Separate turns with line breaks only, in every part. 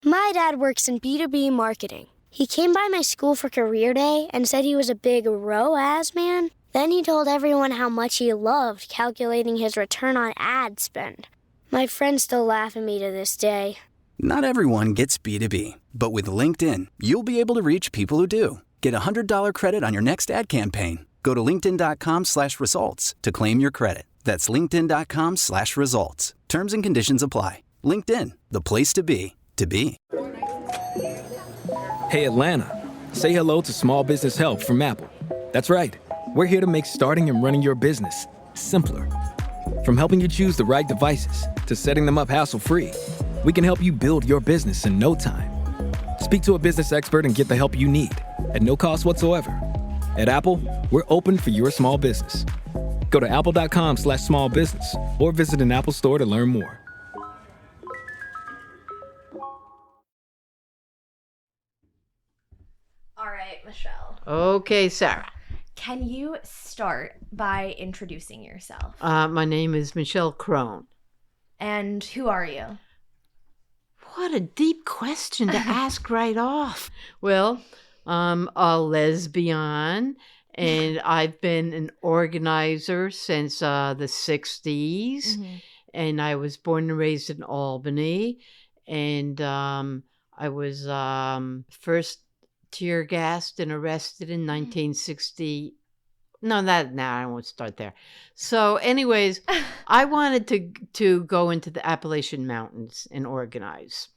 My dad works in B2B marketing. He came by my school for career day and said he was a big ROAS man. Then he told everyone how much he loved calculating his return on ad spend. My friends still laugh at me to this day.
Not everyone gets B2B, but with LinkedIn, you'll be able to reach people who do. Get a $100 credit on your next ad campaign. Go to linkedin.com/results to claim your credit. That's linkedin.com/results. Terms and conditions apply. LinkedIn, the place to be, to be.
Hey, Atlanta. Say hello to Small Business Help from Apple. That's right. We're here to make starting and running your business simpler. From helping you choose the right devices to setting them up hassle-free, we can help you build your business in no time. Speak to a business expert and get the help you need at no cost whatsoever. At Apple, we're open for your small business. Go to apple.com/smallbusiness or visit an Apple store to learn more.
All right, Michelle.
Okay, Sarah.
Can you start by introducing yourself?
My name is Michelle Crone.
And who are you?
What a deep question to ask right off. Well, I'm a lesbian, and I've been an organizer since the 60s.
Mm-hmm.
And I was born and raised in Albany. And I was first tear gassed and arrested in 1960. No, I won't start there. So anyways, I wanted to go into the Appalachian Mountains and organize.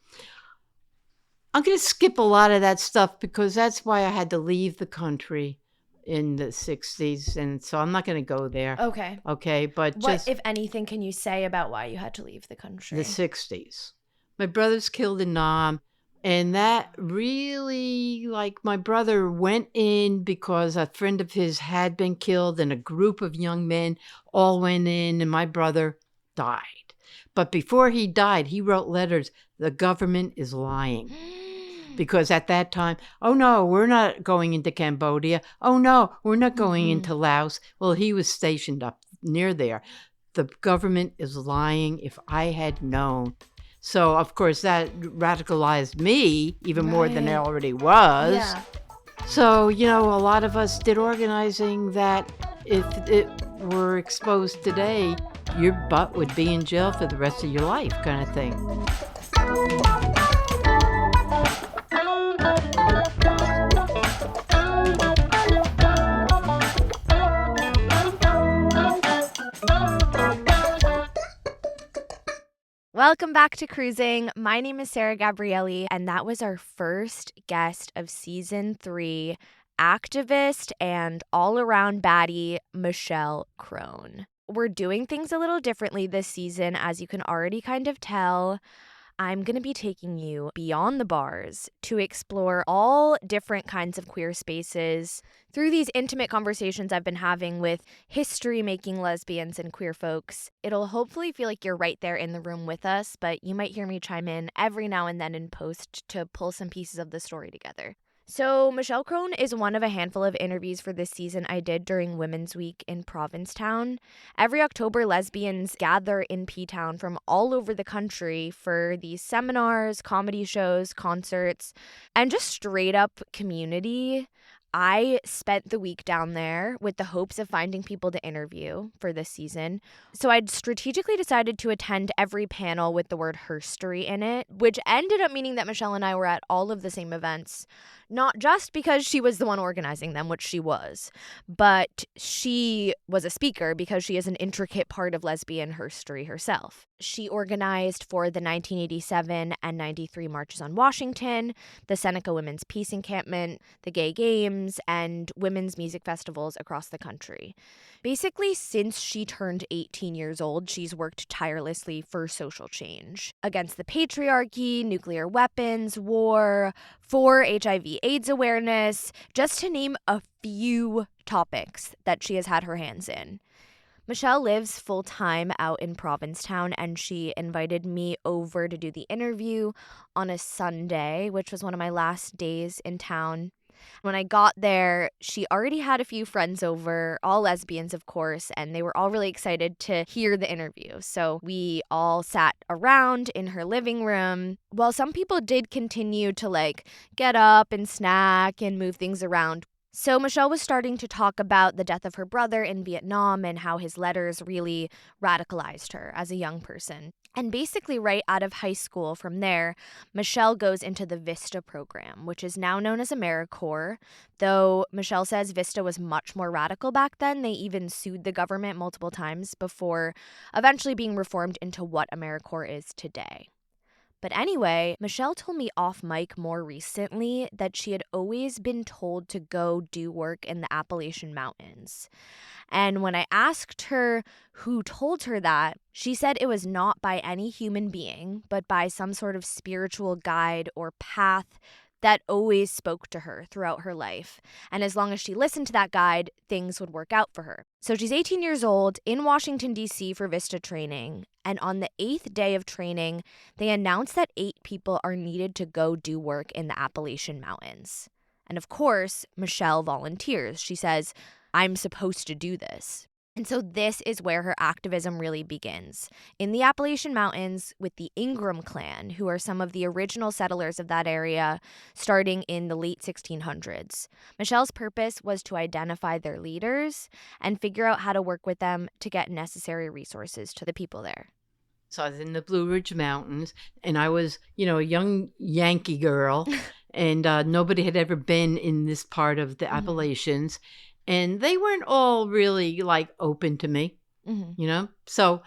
I'm going to skip a lot of that stuff because that's why I had to leave the country in the 60s. And so I'm not going to go there.
Okay.
Okay, but
What,
just
if anything, can you say about why you had to leave the country?
the 60s. My brother's killed in Nam. And that really, my brother went in because a friend of his had been killed and a group of young men all went in and my brother died. But before he died, he wrote letters, the government is lying. Because at that time, oh no, we're not going into Cambodia. Oh no, we're not going into Laos. Well, he was stationed up near there. The government is lying. If I had known. So, of course, that radicalized me even more than it already was.
Yeah.
So, a lot of us did organizing that if it were exposed today, your butt would be in jail for the rest of your life kind of thing.
Welcome back to Cruising. My name is Sarah Gabrielli, and that was our first guest of Season 3, activist and all-around baddie, Michelle Crone. We're doing things a little differently this season, as you can already kind of tell. I'm going to be taking you beyond the bars to explore all different kinds of queer spaces through these intimate conversations I've been having with history-making lesbians and queer folks. It'll hopefully feel like you're right there in the room with us, but you might hear me chime in every now and then in post to pull some pieces of the story together. So Michelle Crone is one of a handful of interviews for this season I did during Women's Week in Provincetown. Every October, lesbians gather in P-Town from all over the country for these seminars, comedy shows, concerts, and just straight up community. I spent the week down there with the hopes of finding people to interview for this season. So I'd strategically decided to attend every panel with the word herstory in it, which ended up meaning that Michelle and I were at all of the same events, not just because she was the one organizing them, which she was, but she was a speaker because she is an intricate part of lesbian herstory herself. She organized for the 1987 and 93 marches on Washington, the Seneca Women's Peace Encampment, the Gay Games, and women's music festivals across the country. Basically, since she turned 18 years old, she's worked tirelessly for social change against the patriarchy, nuclear weapons, war, for HIV/AIDS awareness, just to name a few topics that she has had her hands in. Michelle lives full-time out in Provincetown, and she invited me over to do the interview on a Sunday, which was one of my last days in town. When I got there, she already had a few friends over, all lesbians, of course, and they were all really excited to hear the interview. So we all sat around in her living room. While some people did continue to get up and snack and move things around. So Michelle was starting to talk about the death of her brother in Vietnam and how his letters really radicalized her as a young person. And basically right out of high school from there, Michelle goes into the VISTA program, which is now known as AmeriCorps. Though Michelle says VISTA was much more radical back then. They even sued the government multiple times before eventually being reformed into what AmeriCorps is today. But anyway, Michelle told me off mic more recently that she had always been told to go do work in the Appalachian Mountains. And when I asked her who told her that, she said it was not by any human being, but by some sort of spiritual guide or path that always spoke to her throughout her life. And as long as she listened to that guide, things would work out for her. So she's 18 years old in Washington, D.C. for VISTA training. And on the 8th day of training, they announced that 8 people are needed to go do work in the Appalachian Mountains. And of course, Michelle volunteers. She says, I'm supposed to do this. And so this is where her activism really begins. In the Appalachian Mountains with the Ingram clan, who are some of the original settlers of that area, starting in the late 1600s. Michelle's purpose was to identify their leaders and figure out how to work with them to get necessary resources to the people there.
So I was in the Blue Ridge Mountains, and I was, a young Yankee girl, and nobody had ever been in this part of the Appalachians. And they weren't all really open to me, So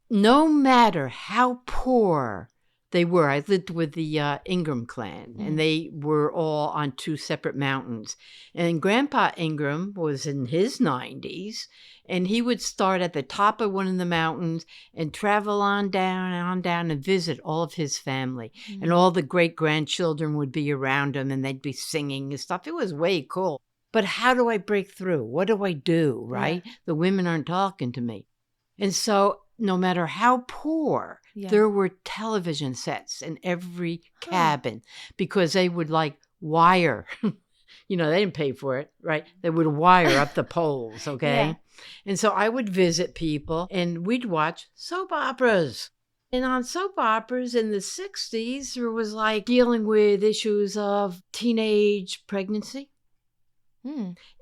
no matter how poor they were, I lived with the Ingram clan, and they were all on 2 separate mountains. And Grandpa Ingram was in his 90s, and he would start at the top of one of the mountains and travel on down and visit all of his family. And all the great-grandchildren would be around him, and they'd be singing and stuff. It was way cool. But how do I break through? What do I do, right? Yeah. The women aren't talking to me. And so no matter how poor, there were television sets in every cabin because they would wire. They didn't pay for it, right? They would wire up the poles, okay? Yeah. And so I would visit people and we'd watch soap operas. And on soap operas in the 60s, there was dealing with issues of teenage pregnancy.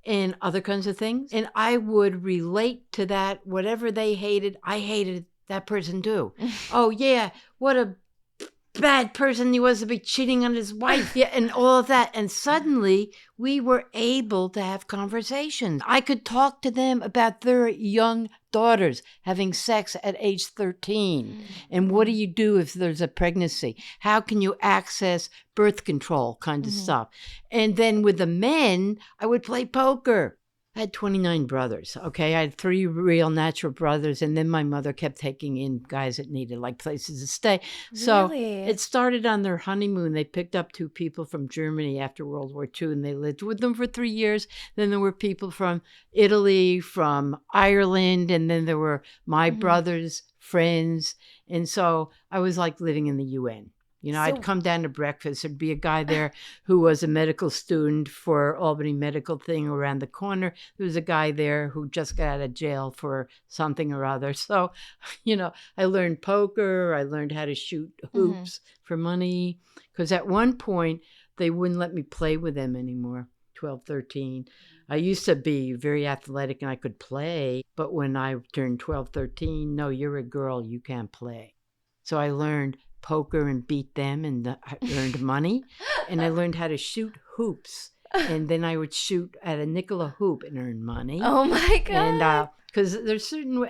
And other kinds of things. And I would relate to that. Whatever they hated, I hated that person too. Oh, yeah, what a bad person he was to be cheating on his wife. Yeah, and all of that. And suddenly we were able to have conversations. I could talk to them about their young daughters having sex at age 13. And what do you do if there's a pregnancy? How can you access birth control kind of stuff? And then with the men, I would play poker. I had 29 brothers, okay? I had 3 real natural brothers, and then my mother kept taking in guys that needed places to stay. So it started on their honeymoon. They picked up 2 people from Germany after World War II, and they lived with them for 3 years. Then there were people from Italy, from Ireland, and then there were my brother's friends. And so I was living in the UN. I'd come down to breakfast. There'd be a guy there who was a medical student for Albany medical thing around the corner. There was a guy there who just got out of jail for something or other. So, I learned poker. I learned how to shoot hoops for money. Because at one point, they wouldn't let me play with them anymore, 12, 13. I used to be very athletic and I could play. But when I turned 12, 13, no, you're a girl. You can't play. So I learned poker and beat them, and I earned money, and I learned how to shoot hoops, and then I would shoot at a nickel a hoop and earn money.
Oh my God!
And because there's certain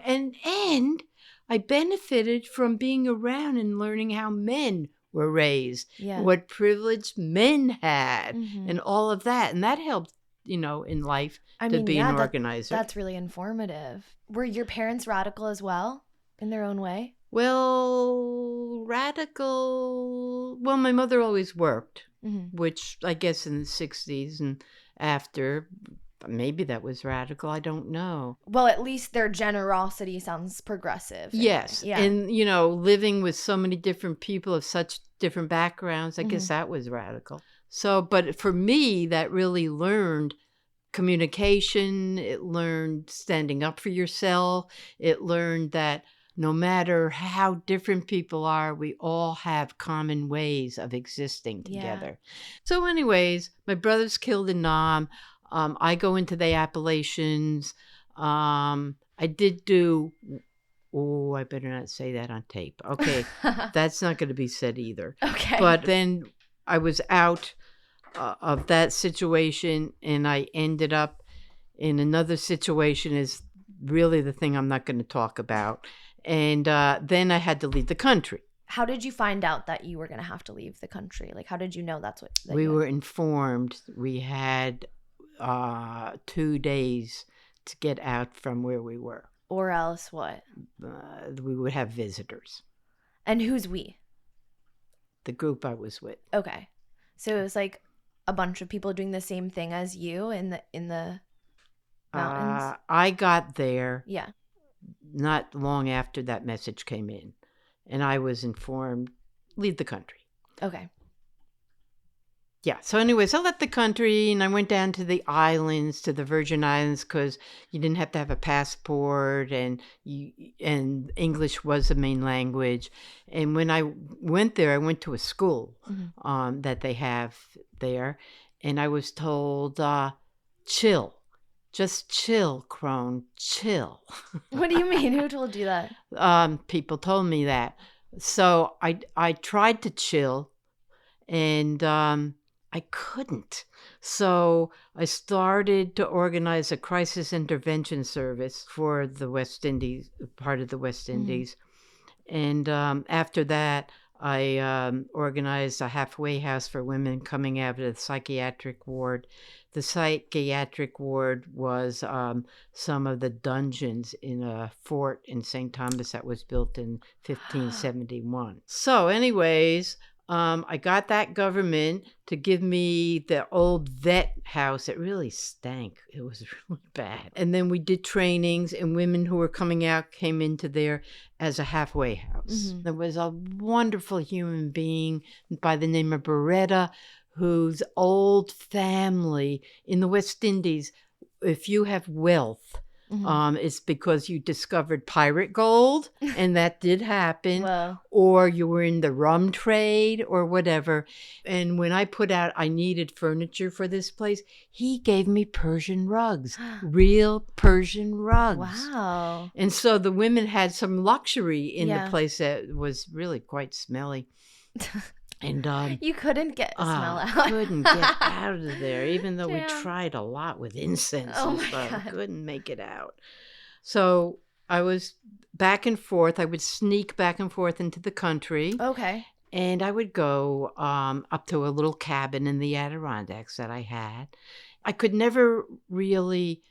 and I benefited from being around and learning how men were raised, what privilege men had, and all of that, and that helped, in life to be an organizer.
That's really informative. Were your parents radical as well, in their own way?
Well, radical. Well, my mother always worked, which I guess in the 60s and after, Maybe that was radical. I don't know.
Well, at least their generosity sounds progressive.
Yes.
Yeah.
And, living with so many different people of such different backgrounds, I guess that was radical. So, but for me, that really learned communication. It learned standing up for yourself. It learned that no matter how different people are, we all have common ways of existing together. So anyways, my brother's killed in Nam. I go into the Appalachians. I did do, I better not say that on tape. Okay, that's not going to be said either.
Okay.
But then I was out of that situation, and I ended up in another situation is really the thing I'm not going to talk about. And then I had to leave the country.
How did you find out that you were going to have to leave the country? Like, how did you know that's what...
We were informed. We had 2 days to get out from where we were.
Or else what?
We would have visitors.
And who's we?
The group I was with.
Okay. So it was like a bunch of people doing the same thing as you in the mountains?
I got there
Yeah.
not long after that message came in. And I was informed, leave the country.
Okay.
Yeah. So anyways, I left the country and I went down to the islands, to the Virgin Islands, because you didn't have to have a passport, and English was the main language. And when I went there, I went to a school that they have there, and I was told, chill. Just chill, Crone, chill.
What do you mean? Who told you that?
People told me that. So I tried to chill, and I couldn't. So I started to organize a crisis intervention service for the West Indies, part of the West Indies. And after that, I organized a halfway house for women coming out of the psychiatric ward. The psychiatric ward was some of the dungeons in a fort in St. Thomas that was built in 1571. So anyways, I got that government to give me the old vet house. It really stank. It was really bad. And then we did trainings, and women who were coming out came into there as a halfway house. There was a wonderful human being by the name of Beretta, whose old family in the West Indies, if you have wealth, it's because you discovered pirate gold, and that did happen.
Wow.
Or you were in the rum trade or whatever. And when I put out I needed furniture for this place, he gave me Persian rugs, real Persian rugs.
Wow.
And so the women had some luxury in
Yeah.
the place that was really quite smelly. And
You couldn't get a smell out.
couldn't get out of there, even though we
Damn.
tried a lot with incense
Oh
and
my
stuff.
God.
Couldn't make it out. So I was back and forth. I would sneak back and forth into the country,
Okay.
and I would go up to a little cabin in the Adirondacks that I had. I could never really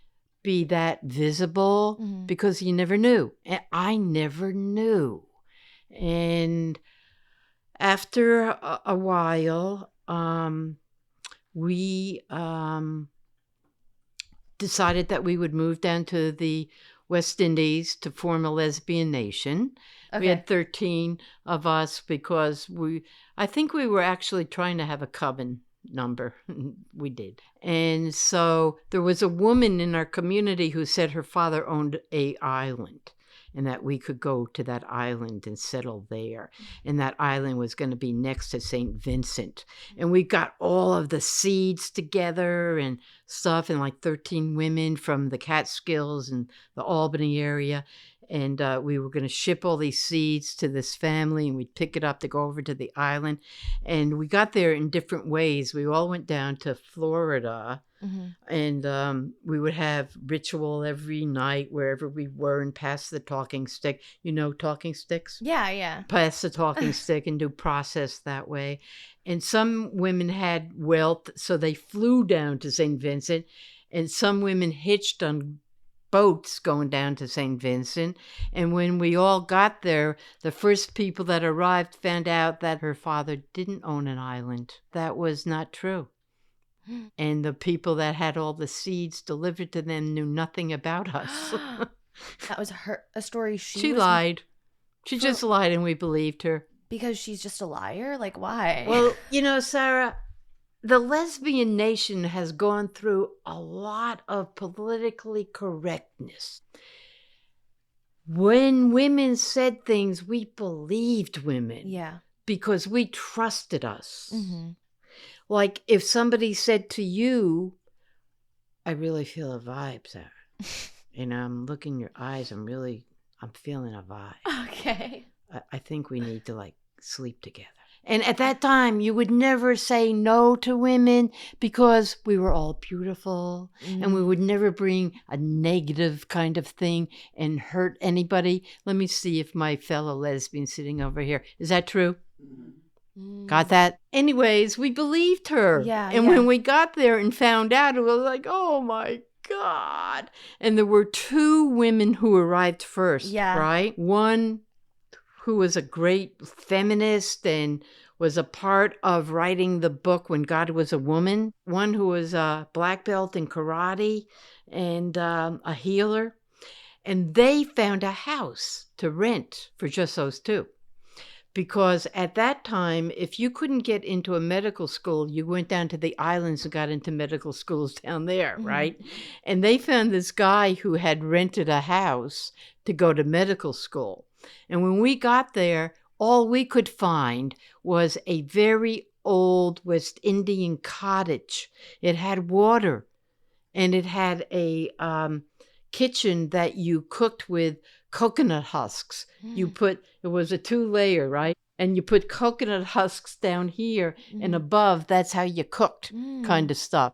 be that visible because you never knew. And I never knew. And after a while, we decided that we would move down to the West Indies to form a lesbian nation.
Okay.
We had 13 of us because I think we were actually trying to have a coven number. We did. And so there was a woman in our community who said her father owned an island, and that we could go to that island and settle there. And that island was going to be next to St. Vincent. And we got all of the seeds together and stuff, and like 13 women from the Catskills and the Albany area. And we were going to ship all these seeds to this family, and we'd pick it up to go over to the island. And we got there in different ways. We all went down to Florida, and we would have ritual every night wherever we were and pass the talking stick. You know talking sticks?
Yeah.
Pass the talking stick and do process that way. And some women had wealth, so they flew down to St. Vincent, and some women hitched on boats going down to St. Vincent. And when we all got there, the first people that arrived found out that her father didn't own an island. That was not true. And the people that had all the seeds delivered to them knew nothing about us.
That was a story
She lied. She just lied and we believed her.
Because she's just a liar? Like, why?
Well, Sarah, the lesbian nation has gone through a lot of politically correctness. When women said things, we believed women.
Yeah.
Because we trusted us.
Mm-hmm.
Like if somebody said to you, I really feel a vibe, Sarah. I'm looking in your eyes. I'm feeling a vibe.
Okay.
I think we need to sleep together. And at that time, you would never say no to women because we were all beautiful and we would never bring a negative kind of thing and hurt anybody. Let me see if my fellow lesbian sitting over here. Is that true? Got that? Anyways, we believed her.
Yeah.
And when we got there and found out, it was like, oh my God. And there were 2 women who arrived first, right? One who was a great feminist and was a part of writing the book When God Was a Woman. One who was a black belt in karate and a healer. And they found a house to rent for just those 2. Because at that time, if you couldn't get into a medical school, you went down to the islands and got into medical schools down there, right? And they found this guy who had rented a house to go to medical school. And when we got there, all we could find was a very old West Indian cottage. It had water, and it had a kitchen that you cooked with coconut husks. It was a 2-layer, right? And you put coconut husks down here and above, that's how you cooked kind of stuff.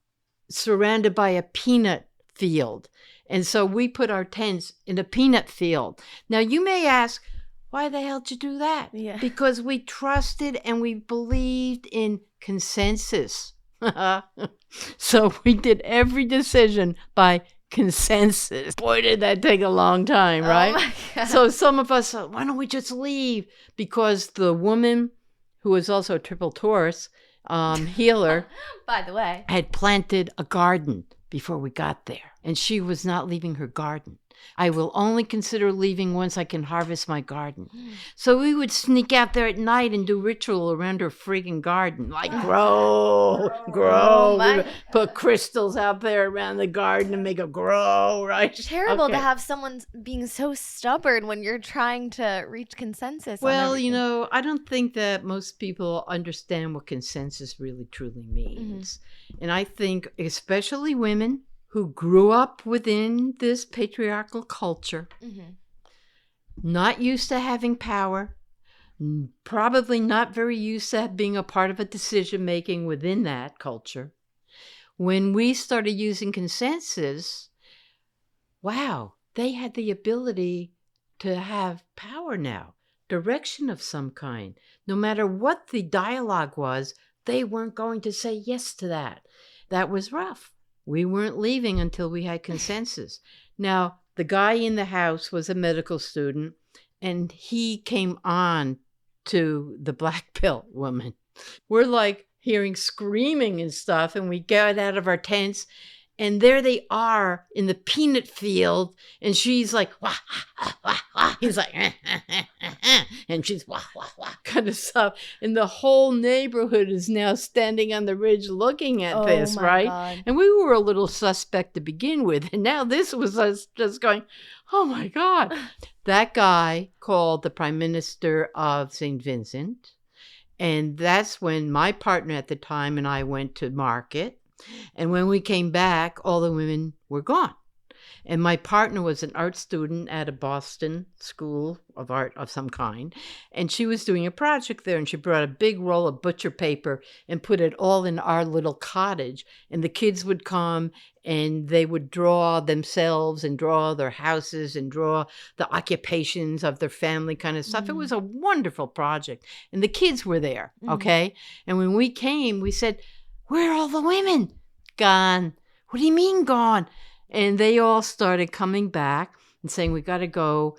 Surrounded by a peanut field. And so we put our tents in a peanut field. Now you may ask, why the hell did you do that?
Yeah.
Because we trusted and we believed in consensus. So we did every decision by consensus. Boy, did that take a long time, right?
Oh my God.
So some of us thought, why don't we just leave? Because the woman, who was also a triple Taurus healer,
by the way,
had planted a garden before we got there. And she was not leaving her garden. I will only consider leaving once I can harvest my garden. So we would sneak out there at night and do ritual around her freaking garden. Like, grow. We would put crystals out there around the garden and make it grow, right?
Terrible to have someone being so stubborn when you're trying to reach consensus.
Well, I don't think that most people understand what consensus really truly means. And I think especially women who grew up within this patriarchal culture, not used to having power, probably not very used to being a part of a decision-making within that culture. When we started using consensus, wow, they had the ability to have power now, direction of some kind. No matter what the dialogue was, they weren't going to say yes to that. That was rough. We weren't leaving until we had consensus. Now, the guy in the house was a medical student, and he came on to the black belt woman. We're like hearing screaming and stuff, and we get out of our tents, and there they are in the peanut field, and she's like, wah, wah, wah, wah. He's like, and she's wah, wah, wah, kind of stuff. And the whole neighborhood is now standing on the ridge looking at this, right?
God.
And we were a little suspect to begin with, and now this was us just going, oh my God. That guy called the Prime Minister of St. Vincent, and that's when my partner at the time and I went to market. And when we came back, all the women were gone. And my partner was an art student at a Boston school of art of some kind. And she was doing a project there, and she brought a big roll of butcher paper and put it all in our little cottage. And the kids would come and they would draw themselves and draw their houses and draw the occupations of their family kind of stuff. It was a wonderful project. And the kids were there, okay? And when we came, we said, where are all the women? Gone. What do you mean gone? And they all started coming back and saying, we got to go.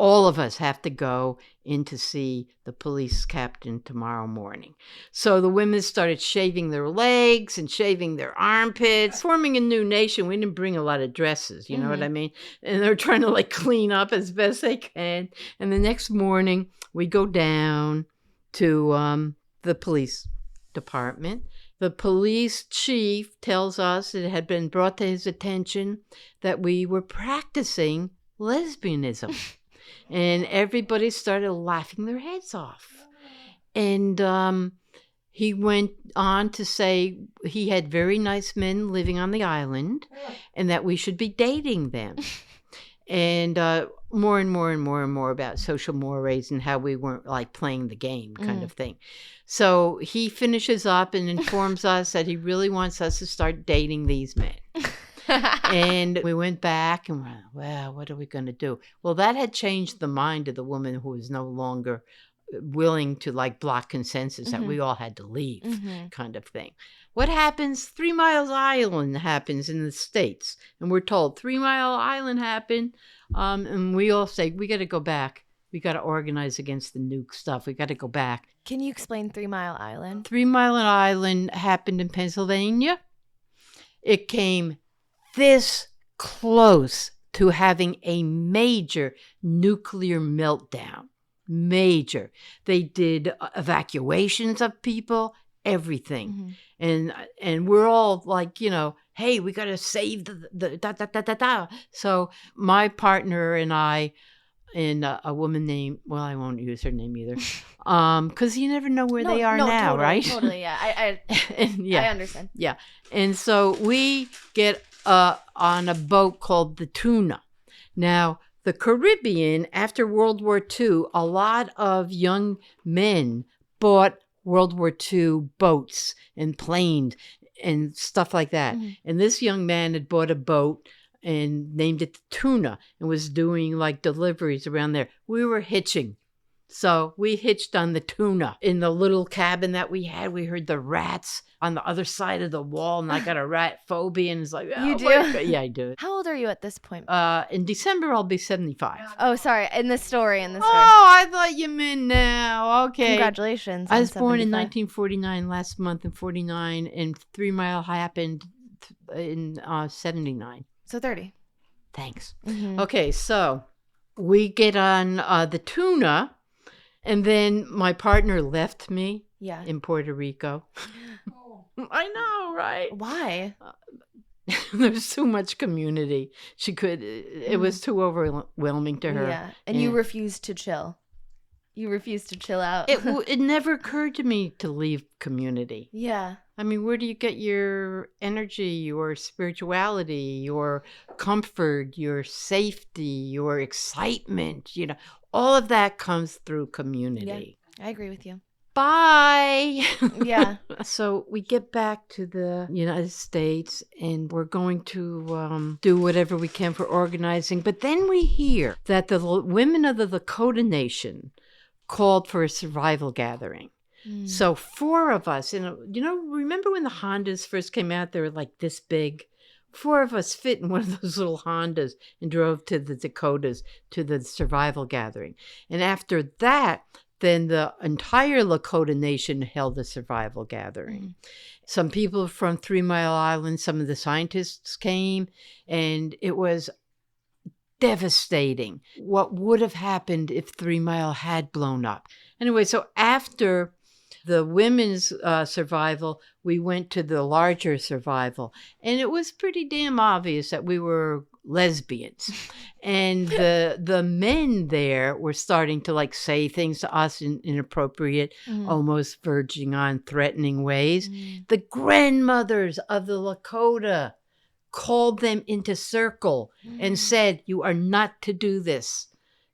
all of us have to go in to see the police captain tomorrow morning. So the women started shaving their legs and shaving their armpits, forming a new nation. We didn't bring a lot of dresses, you know what I mean? And they're trying to like clean up as best they can. And the next morning we go down to the police department. The police chief tells us it had been brought to his attention that we were practicing lesbianism. And everybody started laughing their heads off. And he went on to say he had very nice men living on the island and that we should be dating them. And more and more and more and more about social mores and how we weren't like playing the game kind of thing. So he finishes up and informs us that he really wants us to start dating these men. And we went back and we're, well, what are we going to do? Well, that had changed the mind of the woman who was no longer willing to like block consensus that we all had to leave kind of thing. What happens? 3 Mile Island happens in the States. And we're told 3 Mile Island happened. And we all say, we got to go back. We got to organize against the nuke stuff. We got to go back.
Can you explain 3 Mile Island?
3 Mile Island happened in Pennsylvania. It came this close to having a major nuclear meltdown. Major. They did evacuations of people, everything. And we're all like, you know, hey, we got to save the. So my partner and I, and a woman named, well, I won't use her name either, because you never know where they are now,
totally,
right?
Totally, yeah. I understand.
Yeah. And so we get on a boat called the Tuna. Now, the Caribbean, after World War II, a lot of young men bought World War II boats and planes and stuff like that. And this young man had bought a boat and named it the Tuna and was doing like deliveries around there. We were hitching. So we hitched on the Tuna. In the little cabin that we had, we heard the rats on the other side of the wall, and I got a rat phobia, and it's like, oh,
you do?
Yeah, I do.
How old are you at this point?
In December, I'll be 75.
Oh, sorry. In the story.
Oh, I thought you meant now. Okay.
Congratulations.
I was born in
75.
1949, last month in 49, and 3 Mile happened in 79.
So 30.
Thanks. Okay, so we get on the Tuna, and then my partner left me in Puerto Rico. I know, right?
Why?
There's too much community. It was too overwhelming to her.
Yeah, and you refused to chill. You refused to chill out.
It never occurred to me to leave community.
Yeah.
I mean, where do you get your energy, your spirituality, your comfort, your safety, your excitement? You know, all of that comes through community.
Yeah, I agree with you.
Bye.
Yeah.
So we get back to the United States and we're going to do whatever we can for organizing. But then we hear that the women of the Lakota Nation called for a survival gathering. So 4 of us, remember when the Hondas first came out? They were like this big. 4 of us fit in one of those little Hondas and drove to the Dakotas to the survival gathering. And after that, then the entire Lakota Nation held a survival gathering. Some people from 3 Mile Island, some of the scientists came, and it was devastating what would have happened if 3 Mile had blown up. Anyway, so after the women's survival, we went to the larger survival. And it was pretty damn obvious that we were lesbians. And the men there were starting to like say things to us in inappropriate, almost verging on threatening ways. The grandmothers of the Lakota called them into circle and said, you are not to do this.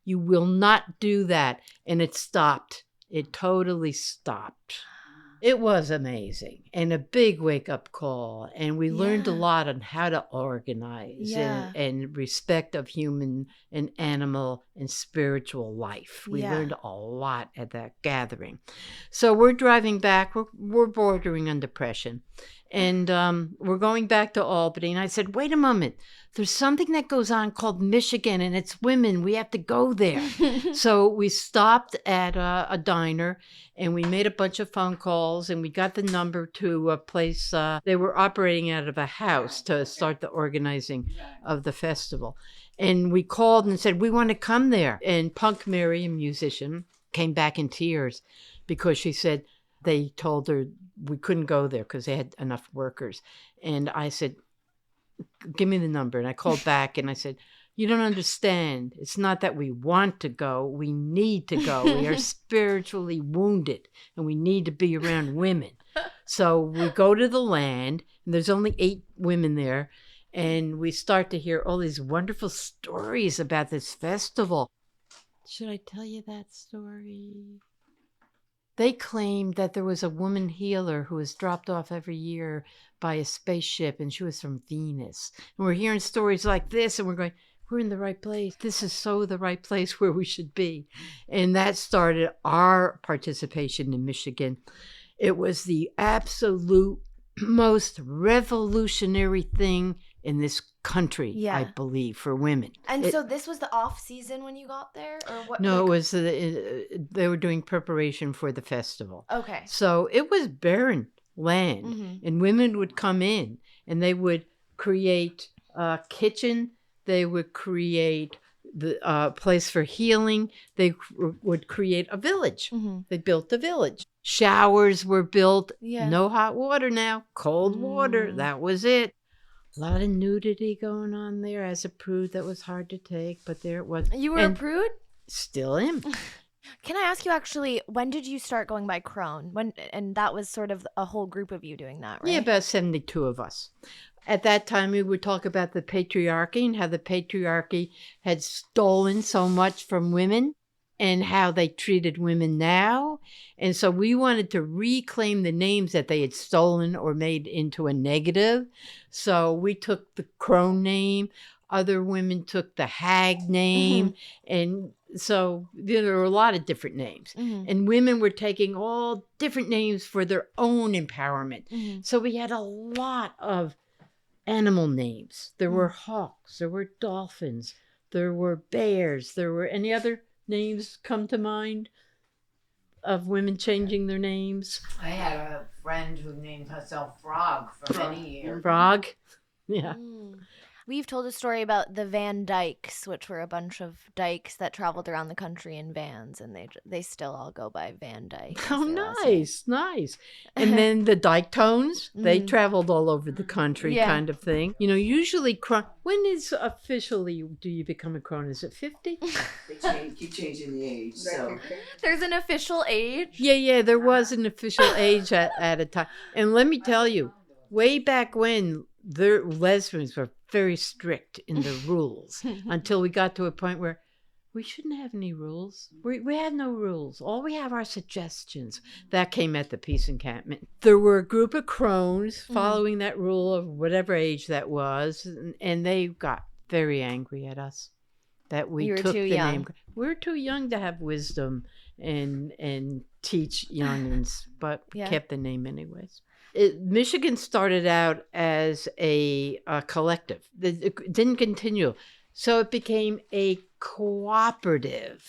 You will not do that. And it stopped. It totally stopped. It was amazing and a big wake-up call. And we learned a lot on how to organize and respect of human and animal and spiritual life. We learned a lot at that gathering. So we're driving back. We're bordering on depression. And we're going back to Albany. And I said, wait a moment. there's something that goes on called Michigan, and it's women. We have to go there. So we stopped at a diner, and we made a bunch of phone calls, and we got the number to a place. They were operating out of a house to start the organizing of the festival. And we called and said, we want to come there. And Punk Mary, a musician, came back in tears because she said they told her we couldn't go there because they had enough workers. And I said, give me the number. And I called back and I said, you don't understand. It's not that we want to go. We need to go. We are spiritually wounded and we need to be around women. So we go to the land and there's only 8 women there. And we start to hear all these wonderful stories about this festival. Should I tell you that story? They claimed that there was a woman healer who was dropped off every year by a spaceship, and she was from Venus. And we're hearing stories like this, and we're going, we're in the right place. This is so the right place where we should be. And that started our participation in Michigan. It was the absolute most revolutionary thing in this country, I believe, for women.
And so this was the off season when you got there, or what?
No, it was they were doing preparation for the festival.
Okay.
So it was barren land, and women would come in and they would create a kitchen. They would create the place for healing. They would create a village. They built a village. Showers were built. No hot water now. Cold water. That was it. A lot of nudity going on there. As a prude, that was hard to take, but there it was.
You were a prude?
Still am.
Can I ask you, actually, when did you start going by Crone? And that was sort of a whole group of you doing that, right?
Yeah, about 72 of us. At that time, we would talk about the patriarchy and how the patriarchy had stolen so much from women and how they treated women now. And so we wanted to reclaim the names that they had stolen or made into a negative. So we took the Crone name. Other women took the Hag name. And so there were a lot of different names. And women were taking all different names for their own empowerment. So we had a lot of animal names. There were hawks. There were dolphins. There were bears. There were any other names come to mind of women changing their names?
I had a friend who named herself Frog for many years.
Frog? Yeah.
We've told a story about the Van Dykes, which were a bunch of dykes that traveled around the country in vans, and they still all go by Van Dyke.
Oh, nice. And then the Dyke Tones, they traveled all over the country, kind of thing. You know, usually, when is officially do you become a crone? Is it 50?
They keep changing the age, so.
There's an official age?
Yeah, there was an official age at a time. And let me tell you, way back when, the lesbians were very strict in the rules until we got to a point where we shouldn't have any rules. We had no rules. All we have are suggestions. That came at the peace encampment. There were a group of crones following that rule of whatever age that was, and they got very angry at us that we took the name. We were too young to have wisdom and teach youngins, but we kept the name anyways. Michigan started out as a collective. It didn't continue. So it became a cooperative.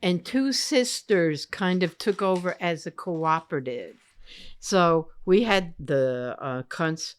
And 2 sisters kind of took over as a cooperative. So we had the CUNTS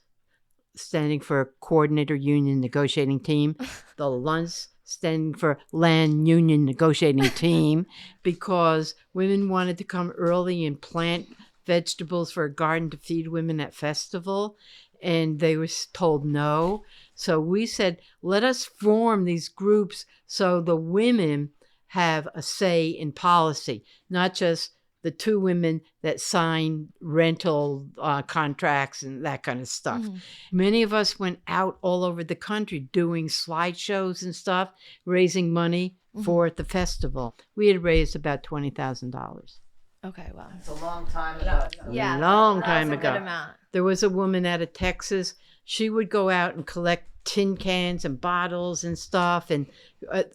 standing for Coordinator Union Negotiating Team, the LUNTS standing for Land Union Negotiating Team, because women wanted to come early and plant vegetables for a garden to feed women at festival, and they were told no. So we said, let us form these groups so the women have a say in policy, not just the 2 women that sign rental contracts and that kind of stuff. Many of us went out all over the country doing slideshows and stuff, raising money for the festival. We had raised about $20,000.
Okay, wow.
It's a long time ago.
Yeah,
long time ago.
Good amount.
There was a woman out of Texas. She would go out and collect tin cans and bottles and stuff, and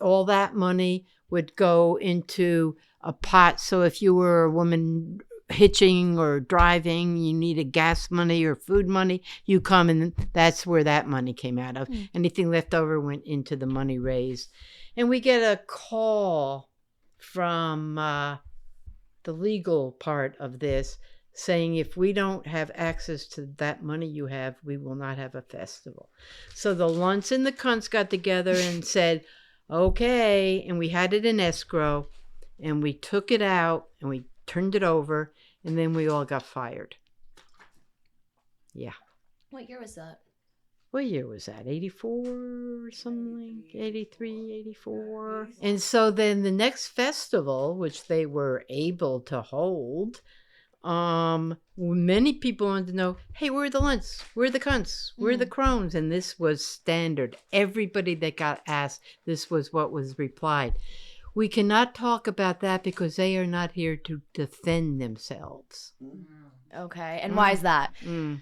all that money would go into a pot. So if you were a woman hitching or driving, you needed gas money or food money, you come, and that's where that money came out of. Anything left over went into the money raised. And we get a call from the legal part of this saying, if we don't have access to that money you have, we will not have a festival. So the Lunts and the Cunts got together and said, okay, and we had it in escrow, and we took it out, and we turned it over, and then we all got fired. Yeah.
What year was that?
What year was that? 84 or something? 83, 84. And so then the next festival, which they were able to hold, many people wanted to know, hey, where are the Lunts? Where are the Cunts? Where are the Crones? And this was standard. Everybody that got asked, this was what was replied. We cannot talk about that because they are not here to defend themselves.
Okay. And why is that?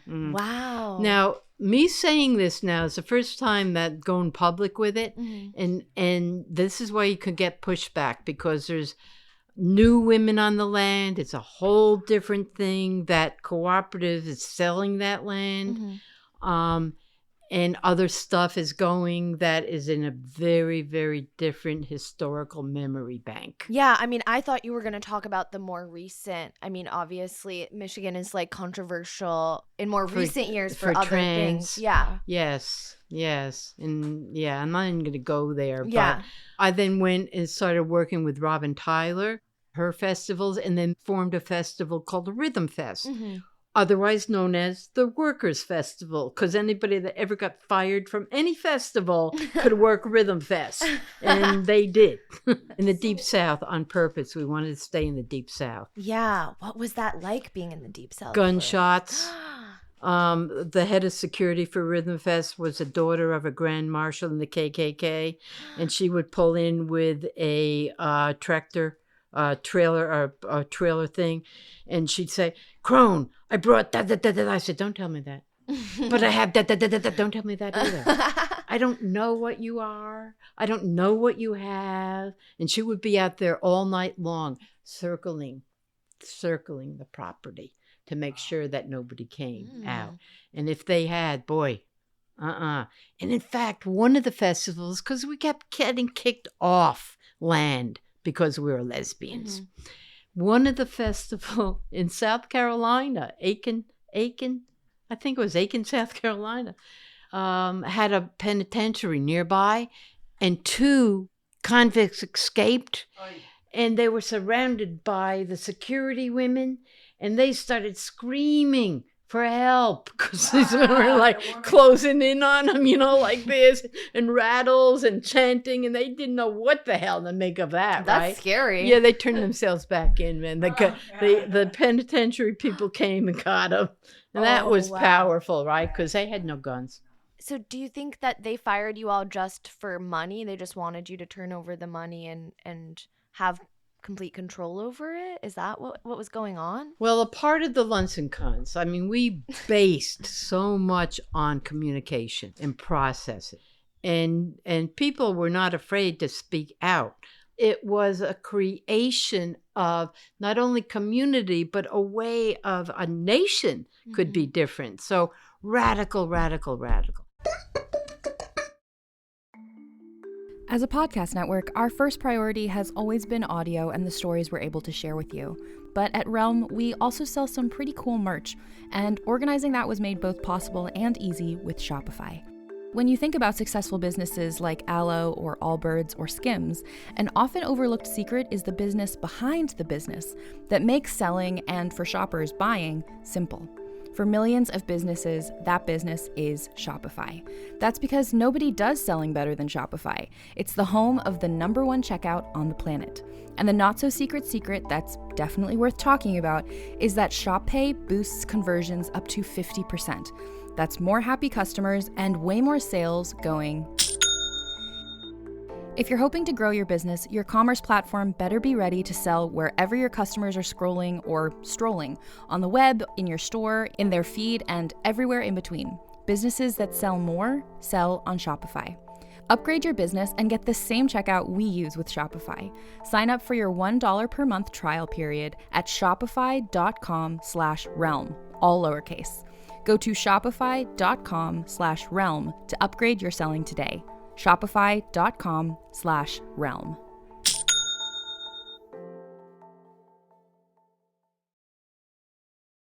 Wow. Now, me saying this now is the first time that going public with it. And this is why you could get pushback, because there's new women on the land. It's a whole different thing. That cooperative is selling that land. And other stuff is going that is in a very, very different historical memory bank.
Yeah, I mean, I thought you were going to talk about the more recent. I mean, obviously, Michigan is like controversial in more recent years for other
trans
things. Yeah.
Yes. And yeah, I'm not even going to go there.
Yeah.
But I then went and started working with Robin Tyler, her festivals, and then formed a festival called the Rhythm Fest. Otherwise known as the Workers' Festival, because anybody that ever got fired from any festival could work Rhythm Fest. And they did. In the Deep South on purpose. We wanted to stay in the Deep South.
Yeah. What was that like being in the Deep South?
Gunshots. The head of security for Rhythm Fest was a daughter of a grand marshal in the KKK. And she would pull in with a tractor trailer thing, and she'd say, Crone, I brought that. I said, don't tell me that. But I have that. Don't tell me that either. I don't know what you are. I don't know what you have. And she would be out there all night long, circling the property to make sure that nobody came out. And if they had, boy, And in fact, one of the festivals, because we kept getting kicked off land because we were lesbians. One of the festival in South Carolina, Aiken, I think it was Aiken, South Carolina, had a penitentiary nearby, and 2 convicts escaped, and they were surrounded by the security women, and they started screaming for help because these women were like closing in on them, you know, like this, and rattles and chanting, and they didn't know what the hell to make of that.
That's
right?
scary.
Yeah, they turned themselves back in, man. The penitentiary people came and got them, and that was powerful, right? Because they had no guns.
So do you think that they fired you all just for money? They just wanted you to turn over the money and have complete control over it? Is that what was going on?
Well, a part of the Lunts and Cunts, I mean, we based so much on communication and processing. And people were not afraid to speak out. It was a creation of not only community, but a way of a nation could be different. So radical.
As a podcast network, our first priority has always been audio and the stories we're able to share with you. But at Realm, we also sell some pretty cool merch, and organizing that was made both possible and easy with Shopify. When you think about successful businesses like Aloe or Allbirds or Skims, an often overlooked secret is the business behind the business that makes selling and, for shoppers, buying simple. For millions of businesses, that business is Shopify. That's because nobody does selling better than Shopify. It's the home of the #1 checkout on the planet. And the not-so-secret secret that's definitely worth talking about is that Shop Pay boosts conversions up to 50%. That's more happy customers and way more sales going. If you're hoping to grow your business, your commerce platform better be ready to sell wherever your customers are scrolling or strolling, on the web, in your store, in their feed, and everywhere in between. Businesses that sell more, sell on Shopify. Upgrade your business and get the same checkout we use with Shopify. Sign up for your $1 per month trial period at shopify.com/realm, all lowercase. Go to shopify.com/realm to upgrade your selling today. Shopify.com/realm.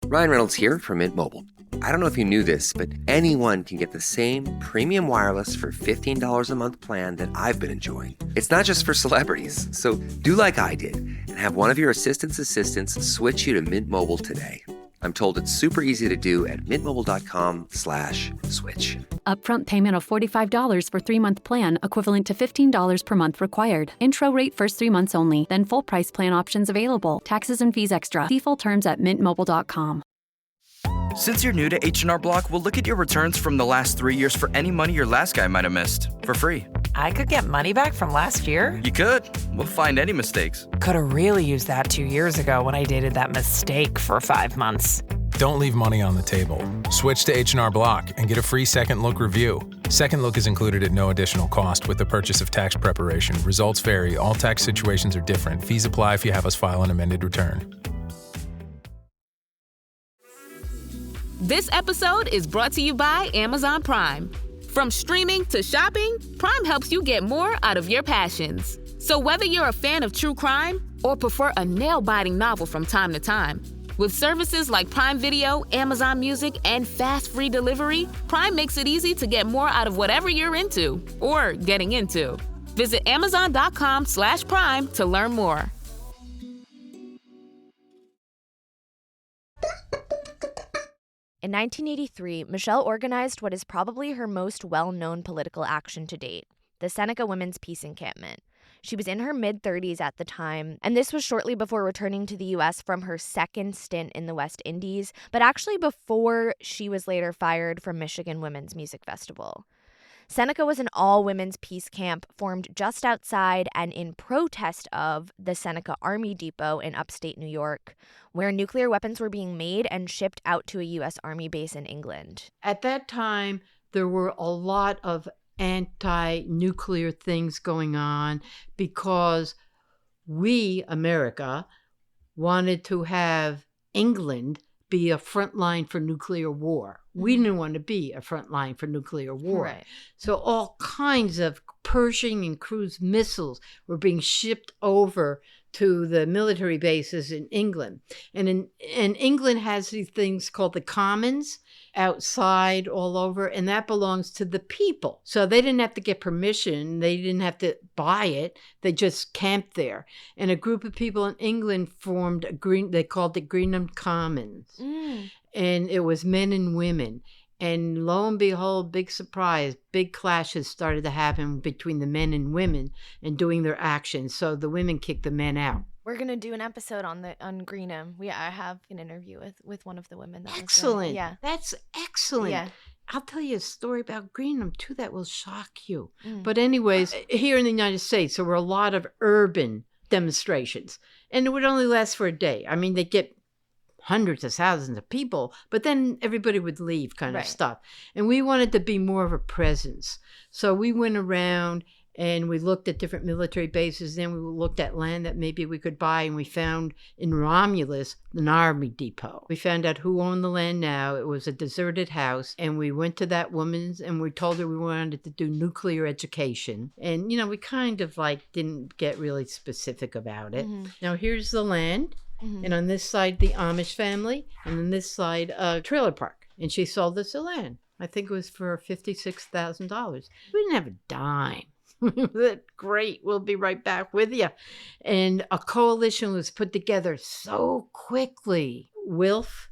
Ryan Reynolds here from Mint Mobile. I don't know if you knew this, but anyone can get the same premium wireless for $15 a month plan that I've been enjoying. It's not just for celebrities. So do like I did and have one of your assistants switch you to Mint Mobile today. I'm told it's super easy to do at mintmobile.com/switch.
Upfront payment of $45 for 3-month plan, equivalent to $15 per month required. Intro rate first 3 months only, then full price plan options available. Taxes and fees extra. See full terms at mintmobile.com.
Since you're new to H&R Block, we'll look at your returns from the last 3 years for any money your last guy might have missed for free.
I could get money back from last year?
You could. We'll find any mistakes.
Could have really used that 2 years ago when I dated that mistake for 5 months.
Don't leave money on the table. Switch to H&R Block and get a free second look review. Second look is included at no additional cost with the purchase of tax preparation. Results vary. All tax situations are different. Fees apply if you have us file an amended return.
This episode is brought to you by Amazon Prime. From streaming to shopping, Prime helps you get more out of your passions. So whether you're a fan of true crime or prefer a nail-biting novel from time to time, with services like Prime Video, Amazon Music, and fast free delivery, Prime makes it easy to get more out of whatever you're into or getting into. Visit Amazon.com/Prime to learn more.
In 1983, Michelle organized what is probably her most well-known political action to date, the Seneca Women's Peace Encampment. She was in her mid-30s at the time, and this was shortly before returning to the U.S. from her second stint in the West Indies, but actually before she was later fired from Michigan Women's Music Festival. Seneca was an all-women's peace camp formed just outside and in protest of the Seneca Army Depot in upstate New York, where nuclear weapons were being made and shipped out to a U.S. Army base in England.
At that time, there were a lot of anti-nuclear things going on because we, America, wanted to have England be a front line for nuclear war. We didn't want to be a front line for nuclear war.
Right.
So all kinds of Pershing and cruise missiles were being shipped over to the military bases in England. And England has these things called the Commons outside all over, and that belongs to the people. So they didn't have to get permission. They didn't have to buy it. They just camped there. And a group of people in England formed they called it Greenham Commons. And it was men and women. And lo and behold, big surprise, big clashes started to happen between the men and women and doing their actions. So the women kicked the men out.
We're gonna do an episode on Greenham. I have an interview with one of the women.
Excellent.
Yeah,
that's excellent.
Yeah.
I'll tell you a story about Greenham too that will shock you. But anyways, here in the United States, there were a lot of urban demonstrations, and it would only last for a day. I mean, they'd get hundreds of thousands of people, but then everybody would leave kind of stuff. And we wanted to be more of a presence. So we went around and we looked at different military bases. Then we looked at land that maybe we could buy, and we found in Romulus an army depot. We found out who owned the land now. It was a deserted house, and we went to that woman's and we told her we wanted to do nuclear education. And, we kind of didn't get really specific about it. Now here's the land. And on this side, the Amish family, and on this side, a trailer park. And she sold us the land. I think it was for $56,000. We didn't have a dime. Great, we'll be right back with you. And a coalition was put together so quickly. WILF.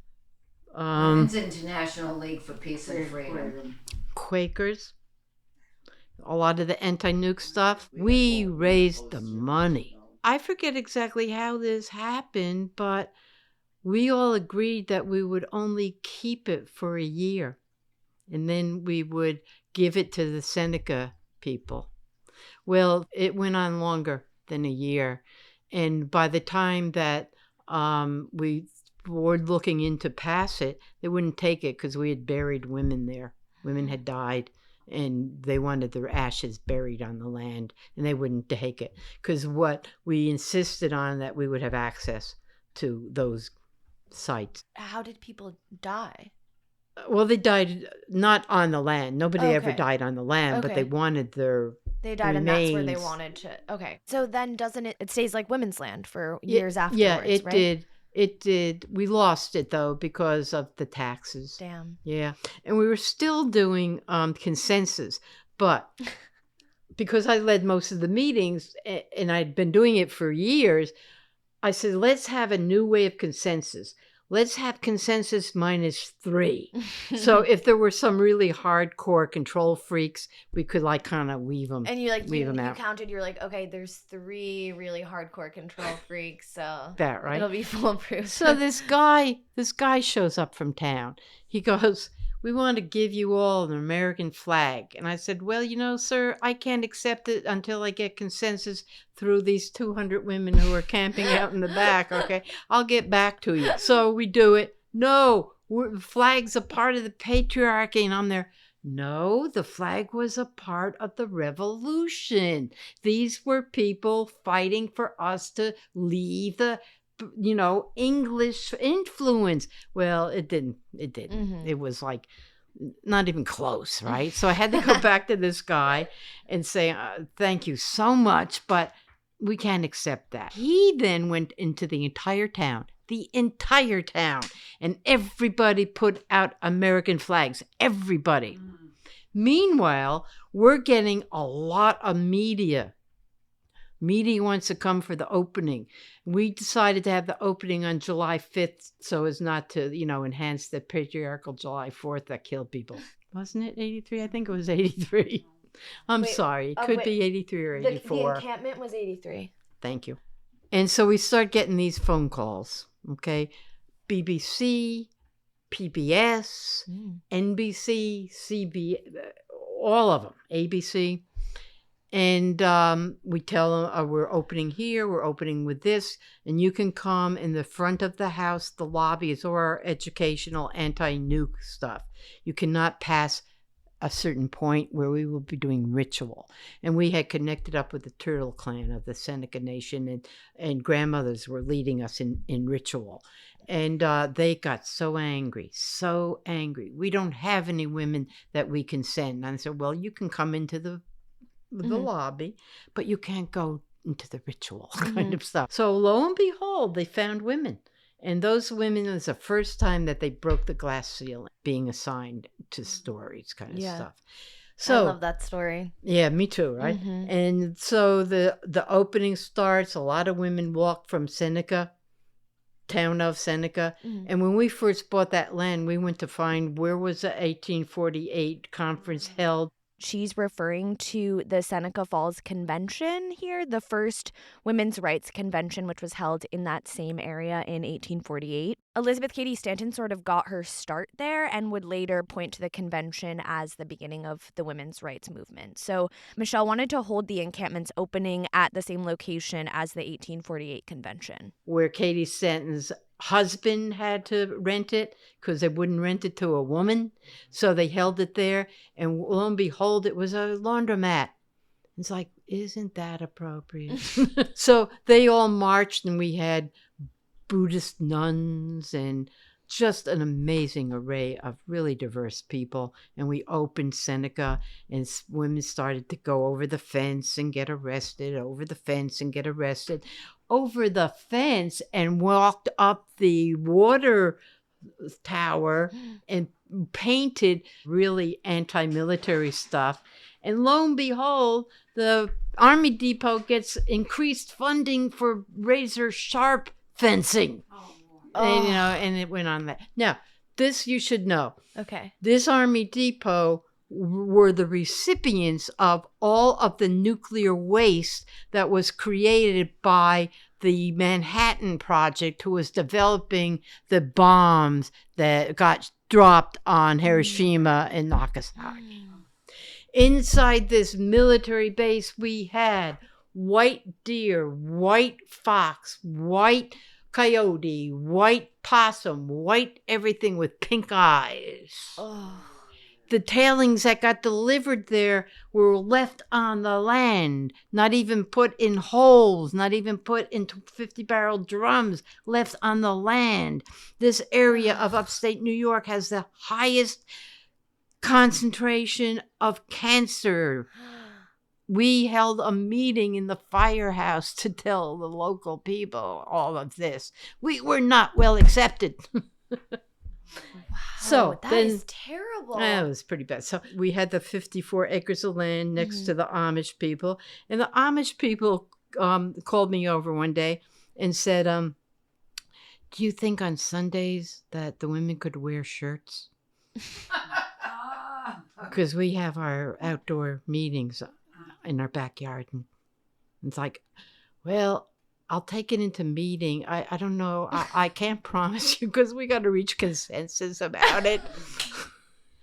Women's International League for Peace and Freedom.
Quakers. A lot of the anti-nuke stuff. We raised the money. I forget exactly how this happened, but we all agreed that we would only keep it for a year. And then we would give it to the Seneca people. Well, it went on longer than a year. And by the time that we were looking in to pass it, they wouldn't take it because we had buried women there. Women had died. and they wanted their ashes buried on the land, and they wouldn't take it because what we insisted on that we would have access to those sites.
How did people die?
Well, they died not on the land. Nobody ever
Okay.
died on the land, but
Okay.
they wanted their
They died, and that's where they
remains.
wanted to. Okay.
So then doesn't it stays like women's land for years afterwards,
Yeah, it
right?
did. It did. We lost it though because of the taxes.
Damn.
Yeah, and we were still doing consensus, but because I led most of the meetings and I'd been doing it for years, I said, let's have a new way of consensus. Let's have consensus -3. So if there were some really hardcore control freaks, we could like kind of weave them.
And you
weave them
you
out.
counted. You're like, okay, there's 3 really hardcore control freaks, so
That right?
it'll be foolproof.
So this guy shows up from town. He goes, we want to give you all an American flag. And I said, well, you know, sir, I can't accept it until I get consensus through these 200 women who are camping out in the back, okay? I'll get back to you. So we do it. No, flag's a part of the patriarchy. And I'm there. No, the flag was a part of the revolution. These were people fighting for us to leave the English influence. Well, it didn't.
Mm-hmm.
It was like not even close, right? So I had to go back to this guy and say, thank you so much, but we can't accept that. He then went into the entire town, and everybody put out American flags, everybody. Meanwhile, we're getting a lot of media. Media wants to come for the opening. We decided to have the opening on July 5th so as not to, enhance the patriarchal July 4th that killed people. Wasn't it 83? I think it was 83. I'm sorry. It could be 83 or 84.
The encampment was 83.
Thank you. And so we start getting these phone calls, okay? BBC, PBS, NBC, CBS, all of them, ABC. And we tell them, we're opening here, we're opening with this, and you can come in the front of the house. The lobby is all our educational anti-nuke stuff. You cannot pass a certain point where we will be doing ritual. And we had connected up with the Turtle Clan of the Seneca Nation, and grandmothers were leading us in ritual. And they got so angry. We don't have any women that we can send. And I said, well, you can come into the lobby, but you can't go into the ritual kind of stuff. So lo and behold, they found women. And those women, it was the first time that they broke the glass ceiling, being assigned to stories kind of stuff. So
I love that story.
Yeah, me too, right?
Mm-hmm.
And so the opening starts. A lot of women walk from Seneca, town of Seneca. Mm-hmm. And when we first bought that land, we went to find where was the 1848 conference held.
She's referring to the Seneca Falls Convention here, the first women's rights convention, which was held in that same area in 1848. Elizabeth Cady Stanton sort of got her start there and would later point to the convention as the beginning of the women's rights movement. So Michelle wanted to hold the encampment's opening at the same location as the 1848 convention.
Where Cady Stanton's husband had to rent it because they wouldn't rent it to a woman. So they held it there, and lo and behold, it was a laundromat. It's like, isn't that appropriate? So they all marched, and we had Buddhist nuns and just an amazing array of really diverse people. And we opened Seneca, and women started to go over the fence and get arrested, over the fence and get arrested, over the fence and walked up the water tower and painted really anti-military stuff. And lo and behold, the Army Depot gets increased funding for razor sharp fencing. And it went on that. Now, this you should know.
Okay.
This Army Depot were the recipients of all of the nuclear waste that was created by the Manhattan Project, who was developing the bombs that got dropped on Hiroshima and Nagasaki. Inside this military base, we had white deer, white fox, white coyote, white possum, white everything with pink eyes. The tailings that got delivered there were left on the land, not even put in holes, not even put into 50-barrel drums, left on the land. This area of upstate New York has the highest concentration of cancer. We held a meeting in the firehouse to tell the local people all of this. We were not well accepted. So
that
then,
is terrible.
It was pretty bad. So we had the 54 acres of land next to the Amish people. And the Amish people called me over one day and said, do you think on Sundays that the women could wear shirts? Because we have our outdoor meetings in our backyard. And it's like, well, I'll take it into meeting. I don't know. I can't promise you because we got to reach consensus about it.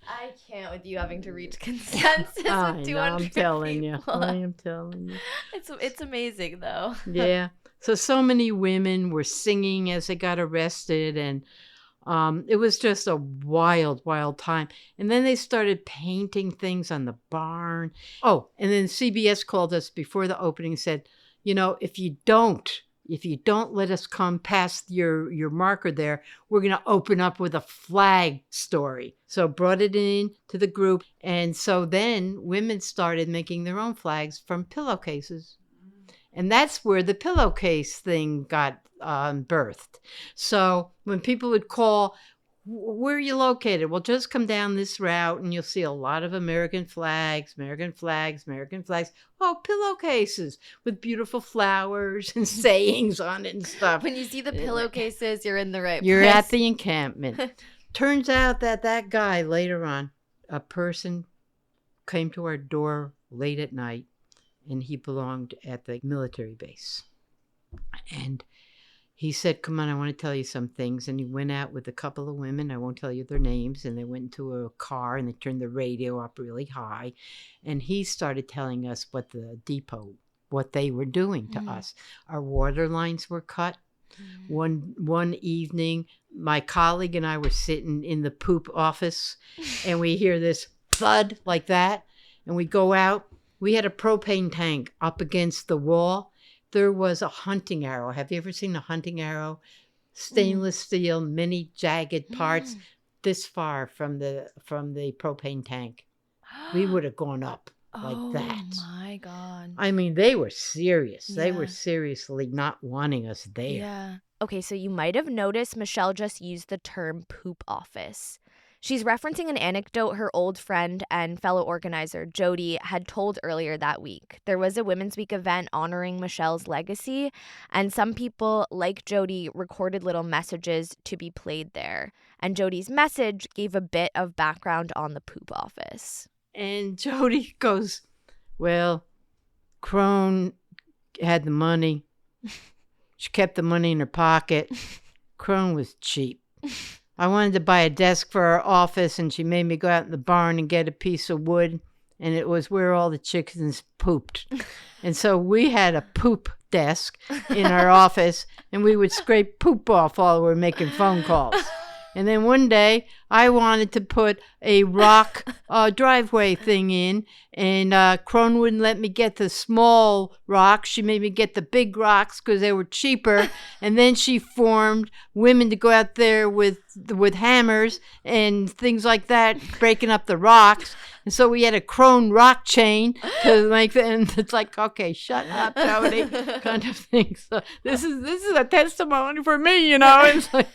I can't with you having to reach consensus with 200
I'm telling
people.
you. I am telling you.
It's amazing though.
Yeah. So many women were singing as they got arrested, and it was just a wild, wild time. And then they started painting things on the barn. Oh, and then CBS called us before the opening and said, you know, if you don't let us come past your marker there, we're going to open up with a flag story. So brought it in to the group. And so then women started making their own flags from pillowcases. And that's where the pillowcase thing got birthed. So when people would call, where are you located? Well, just come down this route and you'll see a lot of American flags, American flags, American flags. Oh, pillowcases with beautiful flowers and sayings on it and stuff.
When you see the pillowcases, you're in the right place.
You're at the encampment. Turns out that guy later on, a person came to our door late at night, and he belonged at the military base. And he said, come on, I want to tell you some things. And he went out with a couple of women. I won't tell you their names. And they went into a car and they turned the radio up really high. And he started telling us what they were doing to us. Our water lines were cut. One evening, my colleague and I were sitting in the poop office, and we hear this thud like that. And we go out. We had a propane tank up against the wall. There was a hunting arrow. Have you ever seen a hunting arrow? Stainless steel, many jagged parts, this far from the propane tank. We would have gone up like that.
Oh my God.
I mean, they were serious.
Yeah.
They were seriously not wanting us there.
Yeah.
Okay, so you might have noticed Michelle just used the term poop office. She's referencing an anecdote her old friend and fellow organizer, Jody, had told earlier that week. There was a Women's Week event honoring Michelle's legacy, and some people, like Jody, recorded little messages to be played there. And Jody's message gave a bit of background on the poop office.
And Jody goes, well, Crone had the money. She kept the money in her pocket. Crone was cheap. I wanted to buy a desk for our office, and she made me go out in the barn and get a piece of wood, and it was where all the chickens pooped. And so we had a poop desk in our office, and we would scrape poop off while we were making phone calls. And then one day, I wanted to put a rock driveway thing in, and Crone wouldn't let me get the small rocks. She made me get the big rocks because they were cheaper. And then she formed women to go out there with hammers and things like that, breaking up the rocks. And so we had a Crone rock chain to make that, and it's like, okay, shut up, Jody, kind of thing. So this is a testimony for me, you know. It's like,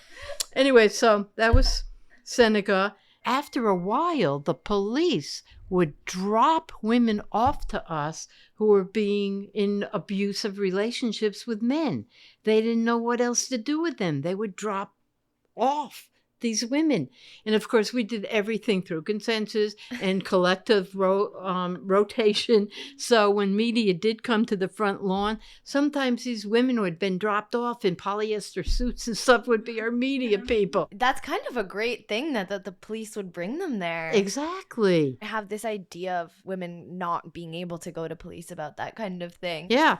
anyway, so that was Seneca. After a while, the police would drop women off to us who were being in abusive relationships with men. They didn't know what else to do with them. They would drop off these women. And of course, we did everything through consensus and collective rotation. So when media did come to the front lawn, sometimes these women who had been dropped off in polyester suits and stuff would be our media people.
That's kind of a great thing that the police would bring them there.
Exactly.
I have this idea of women not being able to go to police about that kind of thing.
Yeah.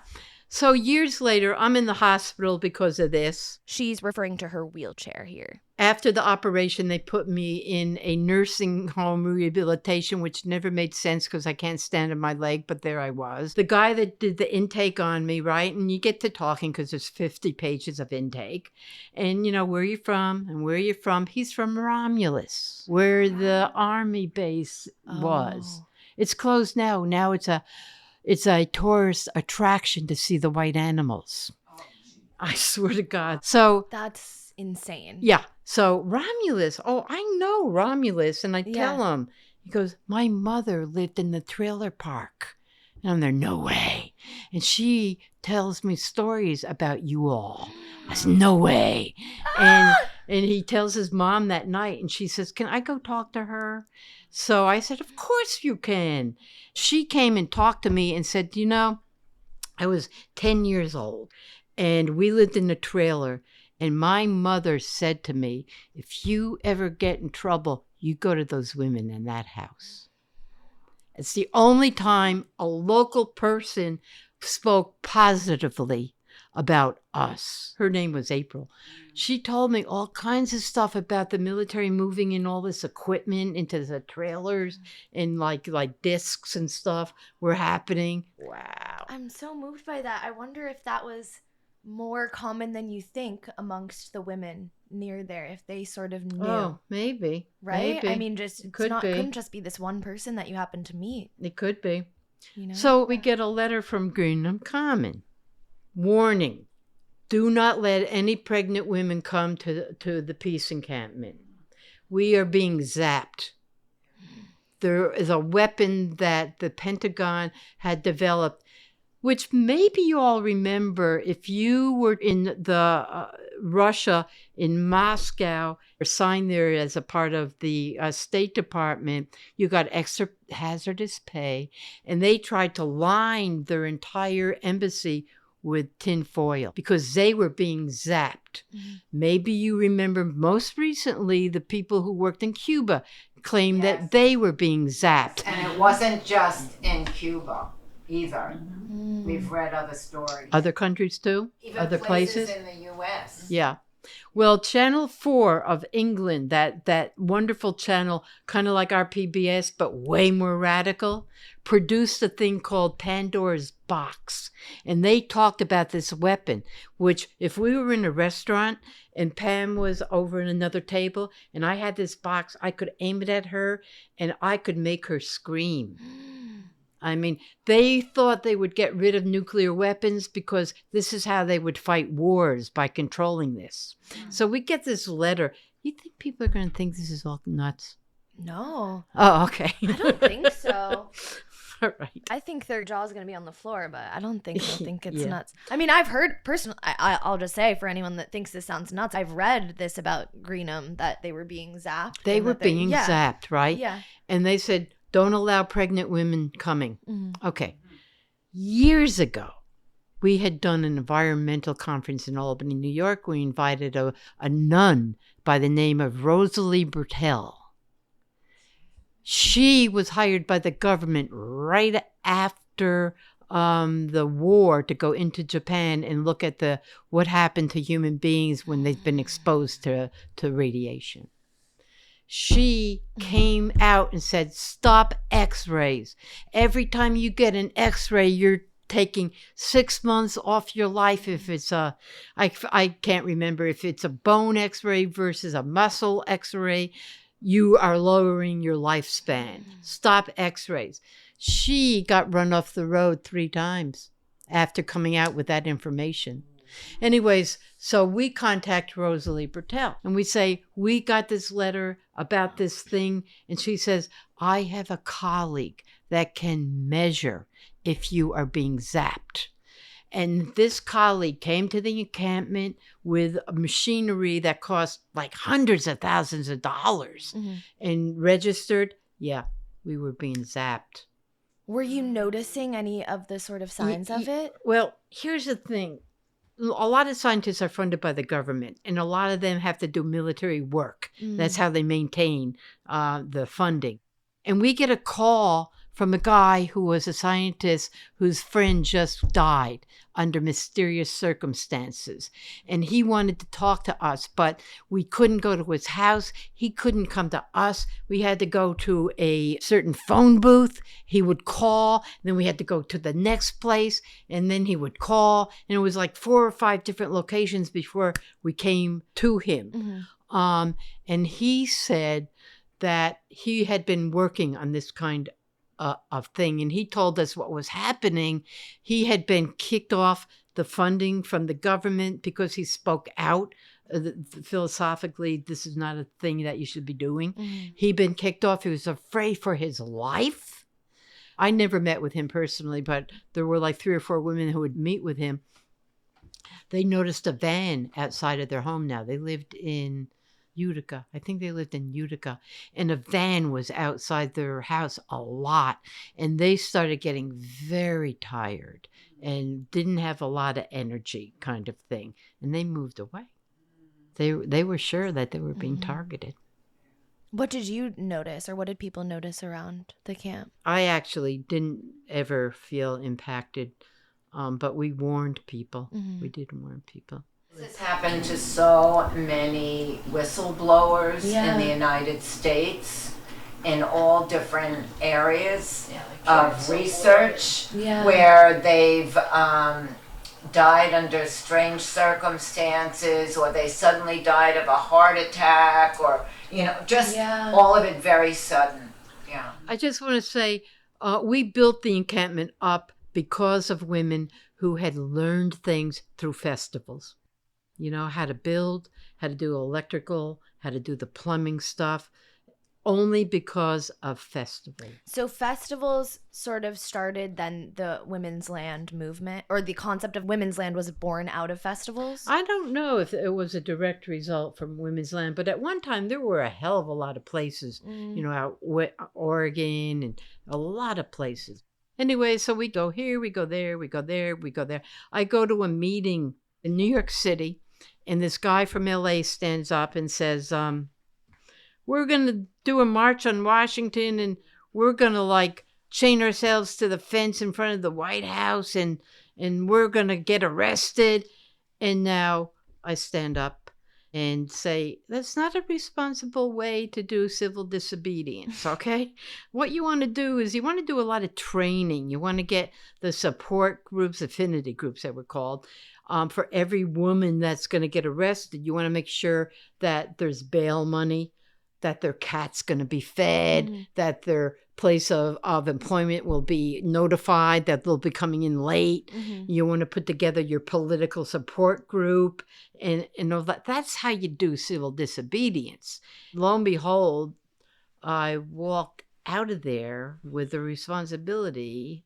So years later, I'm in the hospital because of this.
She's referring to her wheelchair here.
After the operation, they put me in a nursing home rehabilitation, which never made sense because I can't stand on my leg, but there I was. The guy that did the intake on me, right? And you get to talking because there's 50 pages of intake. And, where are you from? And where are you from? He's from Romulus, where the army base was. It's closed now. Now it's a tourist attraction to see the white animals. I swear to God. So
that's insane.
Yeah. So Romulus, I know Romulus. And I tell him, he goes, my mother lived in the trailer park. And I'm there, no way. And she tells me stories about you all. I said, no way. And he tells his mom that night, and she says, can I go talk to her? So I said, of course you can. She came and talked to me and said, I was 10 years old, and we lived in a trailer. And my mother said to me, if you ever get in trouble, you go to those women in that house. It's the only time a local person spoke positively about us. Her name was April. She told me all kinds of stuff about the military moving in all this equipment into the trailers, and like discs and stuff were happening. Wow.
I'm so moved by that. I wonder if that was more common than you think amongst the women near there, if they sort of knew.
Oh, maybe.
Right?
Maybe.
I mean, couldn't just be this one person that you happened to meet.
It could be. So we get a letter from Greenham Common. Warning, do not let any pregnant women come to the peace encampment. We are being zapped. There is a weapon that the Pentagon had developed, which maybe you all remember if you were in the Russia in Moscow, or signed there as a part of the State Department, you got extra hazardous pay, and they tried to line their entire embassy with tin foil because they were being zapped. Mm-hmm. Maybe you remember most recently the people who worked in Cuba claimed that they were being zapped.
And it wasn't just in Cuba either. Mm-hmm. We've read other stories.
Other countries too?
Even
other places
in the U.S.
Yeah. Well, Channel 4 of England, that wonderful channel, kind of like our PBS, but way more radical, produced a thing called Pandora's Box. And they talked about this weapon, which if we were in a restaurant and Pam was over in another table and I had this box, I could aim it at her and I could make her scream. I mean, they thought they would get rid of nuclear weapons because this is how they would fight wars, by controlling this. So we get this letter. You think people are going to think this is all nuts?
No.
Oh, okay.
I don't think so.
All right.
I think their jaw's going to be on the floor, but I don't think they'll think it's nuts. I mean, I've heard personally, I'll just say for anyone that thinks this sounds nuts, I've read this about Greenham, that they were being zapped.
They were being zapped, right?
Yeah.
And they said, don't allow pregnant women coming.
Mm-hmm.
Okay. Years ago, we had done an environmental conference in Albany, New York. We invited a nun by the name of Rosalie Bertel. She was hired by the government right after the war to go into Japan and look at what happened to human beings when they've been exposed to radiation. She came out and said, stop x-rays. Every time you get an x-ray, you're taking 6 months off your life. If it's I can't remember if it's a bone x-ray versus a muscle x-ray, you are lowering your lifespan. Stop x-rays. She got run off the road 3 times after coming out with that information. Anyways, so we contact Rosalie Bertel and we say, we got this letter about this thing. And she says, I have a colleague that can measure if you are being zapped. And this colleague came to the encampment with machinery that cost like hundreds of thousands of dollars and registered. Yeah, we were being zapped.
Were you noticing any of the sort of signs of it?
Well, here's the thing. A lot of scientists are funded by the government, and a lot of them have to do military work. That's how they maintain the funding. And we get a call from a guy who was a scientist whose friend just died under mysterious circumstances. And he wanted to talk to us, but we couldn't go to his house. He couldn't come to us. We had to go to a certain phone booth. He would call, then we had to go to the next place, and then he would call. And it was like 4 or 5 different locations before we came to him. And he said that he had been working on this kind of thing, and he told us what was happening. He had been kicked off the funding from the government because he spoke out philosophically. This is not a thing that you should be doing. He'd been kicked off. He was afraid for his life. I never met with him personally, but there were like 3 or 4 women who would meet with him. They noticed a van outside of their home now. They lived in Utica. I think they lived in Utica. And a van was outside their house a lot. And they started getting very tired and didn't have a lot of energy, kind of thing. And they moved away. They were sure that they were being targeted.
What did you notice, or what did people notice around the camp?
I actually didn't ever feel impacted, but we warned people. We did warn people.
This has happened to so many whistleblowers in the United States in all different areas of research where they've died under strange circumstances, or they suddenly died of a heart attack, or, just all of it very sudden. Yeah.
I just want to say we built the encampment up because of women who had learned things through festivals. How to build, how to do electrical, how to do the plumbing stuff, only because of festivals.
So festivals sort of started then the Women's Land movement, or the concept of Women's Land was born out of festivals?
I don't know if it was a direct result from Women's Land, but at one time there were a hell of a lot of places, out Oregon and a lot of places. Anyway, so we go here, we go there, we go there, we go there. I go to a meeting in New York City, and this guy from LA stands up and says, we're going to do a march on Washington, and we're going to chain ourselves to the fence in front of the White House, and we're going to get arrested. And now I stand up and say, that's not a responsible way to do civil disobedience, okay? What you want to do is you want to do a lot of training. You want to get the support groups, affinity groups that were called, for every woman that's going to get arrested. You want to make sure that there's bail money, that their cat's going to be fed, that their place of employment will be notified, that they'll be coming in late. You want to put together your political support group and all that. That's how you do civil disobedience. Lo and behold, I walked out of there with the responsibility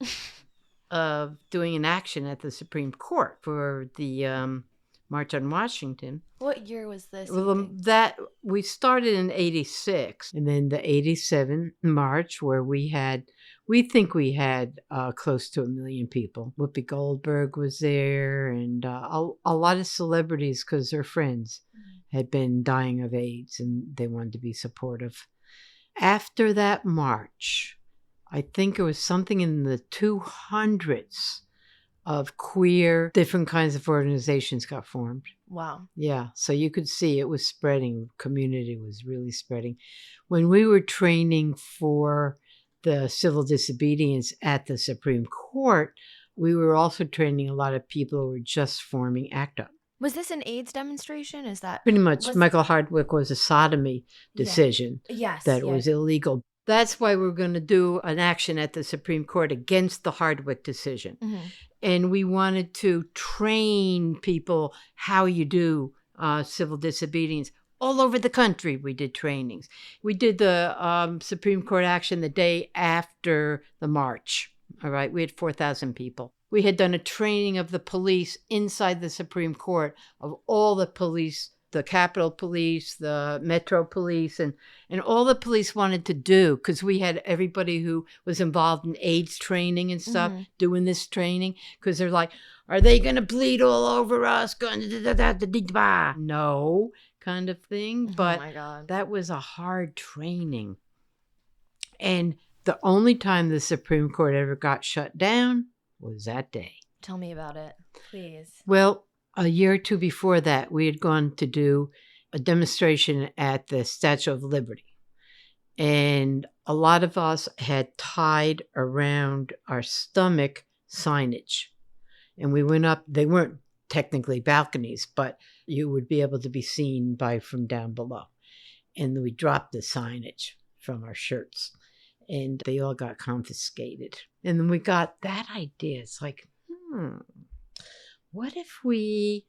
of doing an action at the Supreme Court for the March on Washington.
What year was this?
Well, that we started in 86, and then the 87 March, where we think we had close to 1 million people. Whoopi Goldberg was there, and a lot of celebrities, because their friends had been dying of AIDS, and they wanted to be supportive. After that march, I think it was something in the 200s of queer, different kinds of organizations got formed.
Wow.
Yeah, so you could see it was spreading. Community was really spreading. When we were training for the civil disobedience at the Supreme Court, we were also training a lot of people who were just forming ACT UP.
Was this an AIDS demonstration? Is that
pretty much? Michael Hardwick was a sodomy decision that was illegal. That's why we're going to do an action at the Supreme Court against the Hardwick decision. And we wanted to train people how you do civil disobedience. All over the country, we did trainings. We did the Supreme Court action the day after the march. All right, we had 4,000 people. We had done a training of the police inside the Supreme Court, of all the police, the Capitol Police, the Metro Police, and all the police wanted to do, because we had everybody who was involved in AIDS training and stuff doing this training, because they're like, are they going to bleed all over us? No, kind of thing. But
my God.
That was a hard training. And the only time the Supreme Court ever got shut down was that day.
Tell me about it, please.
Well, a year or two before that, we had gone to do a demonstration at the Statue of Liberty. And a lot of us had tied around our stomach signage. And we went up, they weren't technically balconies, but you would be able to be seen from down below. And we dropped the signage from our shirts, and they all got confiscated. And then we got that idea. It's like, what if we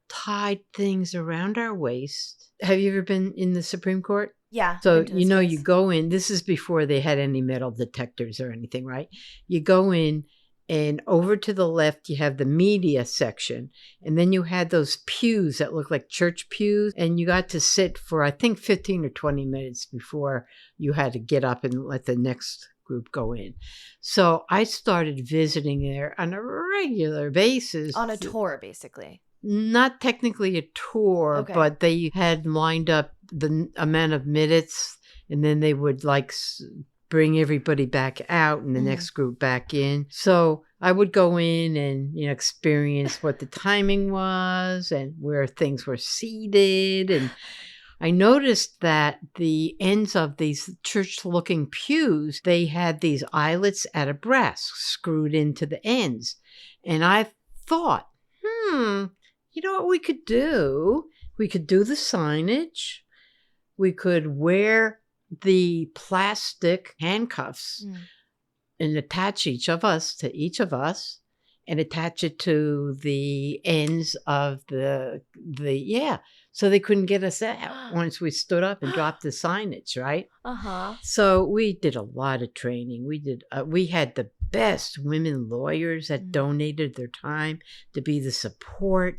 tied things around our waist? Have you ever been in the Supreme Court?
Yeah.
So, you go in, this is before they had any metal detectors or anything, right? You go in, and over to the left, you have the media section. And then you had those pews that look like church pews. And you got to sit for, I think, 15 or 20 minutes before you had to get up and let the next group go in. So I started visiting there on a regular basis.
On a tour, basically.
Not technically a tour,
Okay.
but they had lined up the amount of minutes, and then they would bring everybody back out and the next group back in. So I would go in and experience what the timing was and where things were seated. And I noticed that the ends of these church-looking pews, they had these eyelets out of brass screwed into the ends. And I thought, you know what we could do? We could do the signage. We could wear the plastic handcuffs and attach each of us and attach it to the ends of so they couldn't get us out once we stood up and dropped the signage, right? So we did a lot of training. We had the best women lawyers that donated their time to be the support.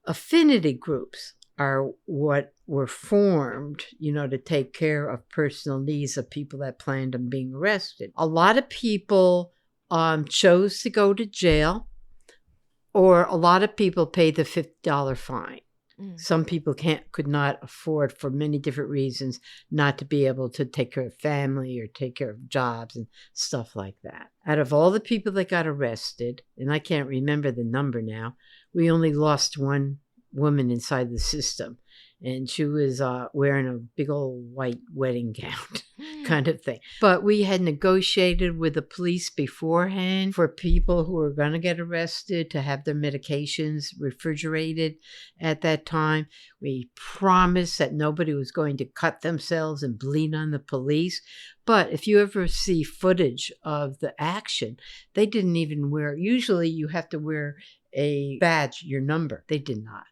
Affinity groups are what were formed, to take care of personal needs of people that planned on being arrested. A lot of people chose to go to jail, or a lot of people paid the $50 fine. Some people could not afford, for many different reasons, not to be able to take care of family or take care of jobs and stuff like that. Out of all the people that got arrested, and I can't remember the number now, we only lost one woman inside the system. And she was wearing a big old white wedding gown kind of thing. But we had negotiated with the police beforehand for people who were going to get arrested to have their medications refrigerated at that time. We promised that nobody was going to cut themselves and bleed on the police. But if you ever see footage of the action, they didn't even wear, usually you have to wear a badge, your number. They did not.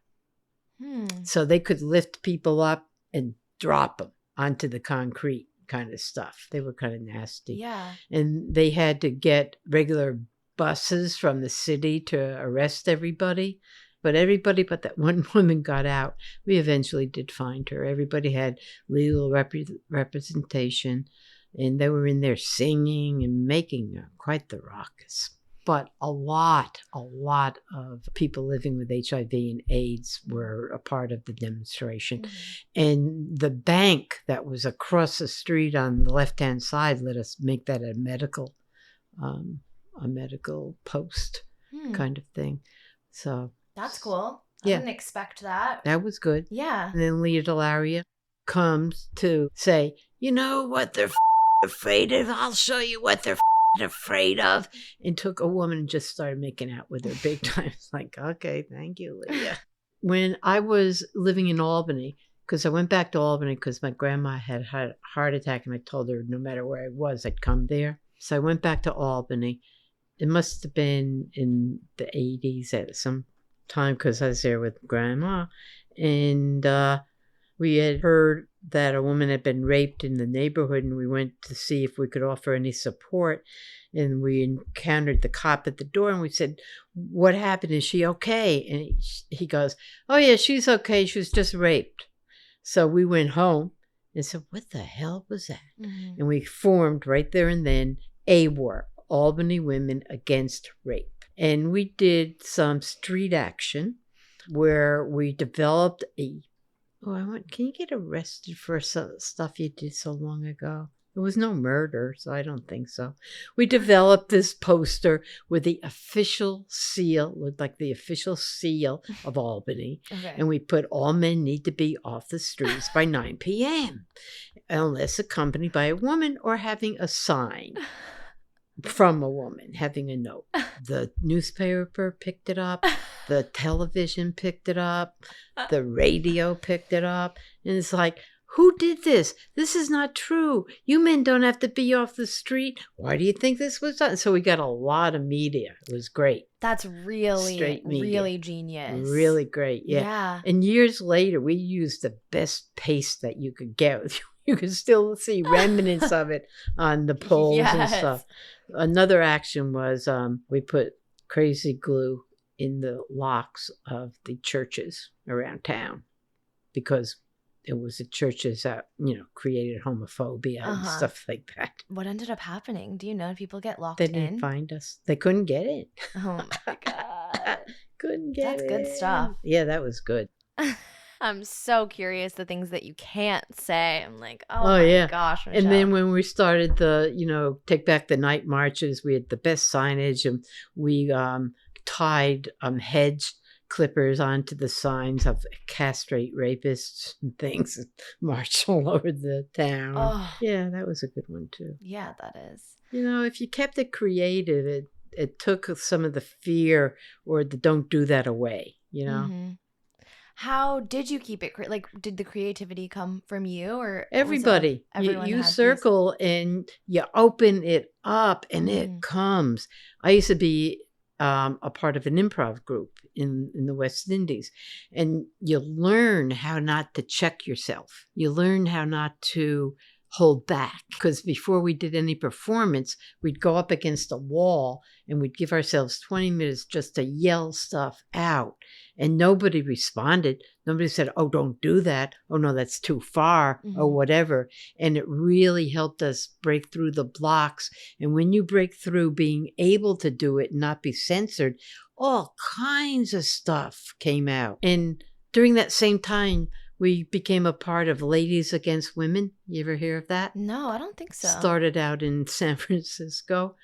So they could lift people up and drop them onto the concrete kind of stuff. They were kind of nasty.
Yeah.
And they had to get regular buses from the city to arrest everybody. But everybody but that one woman got out. We eventually did find her. Everybody had legal representation. And they were in there singing and making quite the ruckus. But a lot of people living with HIV and AIDS were a part of the demonstration. And the bank that was across the street on the left-hand side let us make that a medical post kind of thing. So
that's cool. I didn't expect that.
That was good.
Yeah.
And then Leah Delaria comes to say, you know what they're afraid of? I'll show you what they're afraid of, and took a woman and just started making out with her big time. It's like, okay, thank you, Leah. When I was living in Albany, because I went back to Albany because my grandma had a heart attack, and I told her no matter where I was, I'd come there. So I went back to Albany. It must have been in the 80s at some time because I was there with grandma. And we had heard that a woman had been raped in the neighborhood, and we went to see if we could offer any support. And we encountered the cop at the door, and we said, what happened? Is she okay? And he goes, oh, yeah, she's okay. She was just raped. So we went home and said, what the hell was that? And we formed right there and then AWAR, Albany Women Against Rape. And we did some street action where we developed can you get arrested for some stuff you did so long ago? There was no murder, so I don't think so. We developed this poster with the official seal, looked like the official seal of Albany.
Okay.
And we put all men need to be off the streets by 9 p.m. unless accompanied by a woman or having a sign from a woman, having a note. The newspaper picked it up. The television picked it up. The radio picked it up. And it's like, who did this? This is not true. You men don't have to be off the street. Why do you think this was done? So we got a lot of media. It was great.
That's really, really genius.
Really great. Yeah.
Yeah.
And years later, we used the best paste that you could get. You could still see remnants of it on the poles and stuff. Another action was we put crazy glue in the locks of the churches around town because it was the churches that, created homophobia and stuff like that.
What ended up happening? Do you know? Did people get locked
They
in?
didn't find us. They couldn't get in.
Oh my God.
Couldn't get
in. That's good stuff.
Yeah, that was good.
I'm so curious the things that you can't say. I'm like,
yeah.
Gosh, Michelle.
And then when we started the, Take Back the Night marches, we had the best signage, and we tied hedge clippers onto the signs of castrate rapists and things, and marched all over the town.
Oh.
Yeah, that was a good one too.
Yeah, that is.
If you kept it creative, it took some of the fear or the don't do that away,
Mm-hmm. How did you keep it? Did the creativity come from you or
everybody? You circle and you open it up, and it comes. I used to be a part of an improv group in the West Indies, and you learn how not to check yourself. You learn how not to hold back, because before we did any performance, we'd go up against a wall and we'd give ourselves 20 minutes just to yell stuff out, and nobody responded. Nobody said, oh, don't do that. Oh, no, that's too far, or whatever. And it really helped us break through the blocks. And when you break through being able to do it and not be censored, all kinds of stuff came out. And during that same time, we became a part of Ladies Against Women. You ever hear of that?
No, I don't think so.
Started out in San Francisco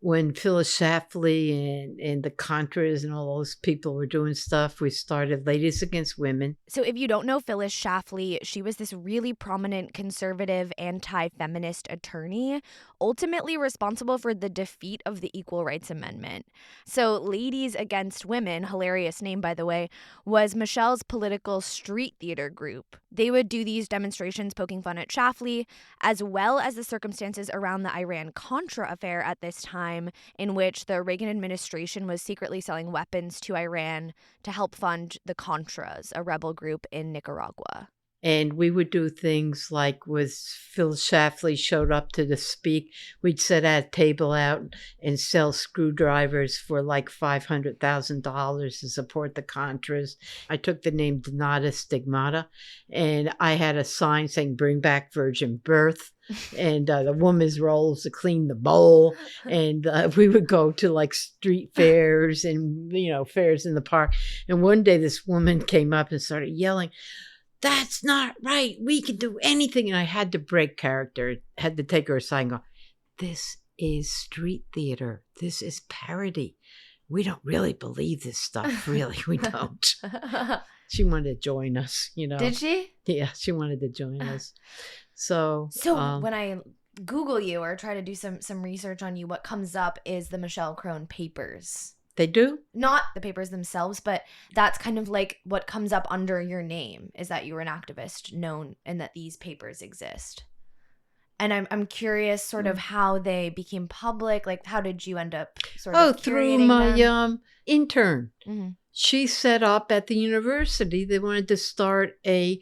when Phyllis Schlafly and the Contras and all those people were doing stuff. We started Ladies Against Women.
So if you don't know Phyllis Schlafly, she was this really prominent conservative anti-feminist attorney, ultimately responsible for the defeat of the Equal Rights Amendment. So Ladies Against Women, hilarious name by the way, was Michelle's political street theater group. They would do these demonstrations poking fun at Schlafly, as well as the circumstances around the Iran-Contra affair at this time, in which the Reagan administration was secretly selling weapons to Iran to help fund the Contras, a rebel group in Nicaragua.
And we would do things like with Phil Schlafly showed up to speak, we'd set a table out and sell screwdrivers for like $500,000 to support the Contras. I took the name Donata Stigmata, and I had a sign saying, bring back virgin birth. And the woman's role is to clean the bowl. And we would go to like street fairs and, fairs in the park. And one day this woman came up and started yelling, that's not right. We can do anything. And I had to break character, had to take her aside and go, this is street theater. This is parody. We don't really believe this stuff. Really, we don't. She wanted to join us,
Did she?
Yeah, she wanted to join us. So
when I Google you or try to do some research on you, what comes up is the Michelle Crone papers.
They do?
Not the papers themselves, but that's kind of like what comes up under your name is that you were an activist known and that these papers exist. And I'm curious sort of how they became public. Like, how did you end up sort of
through
curating
my
them?
intern.
Mm-hmm.
She set up at the university. They wanted to start a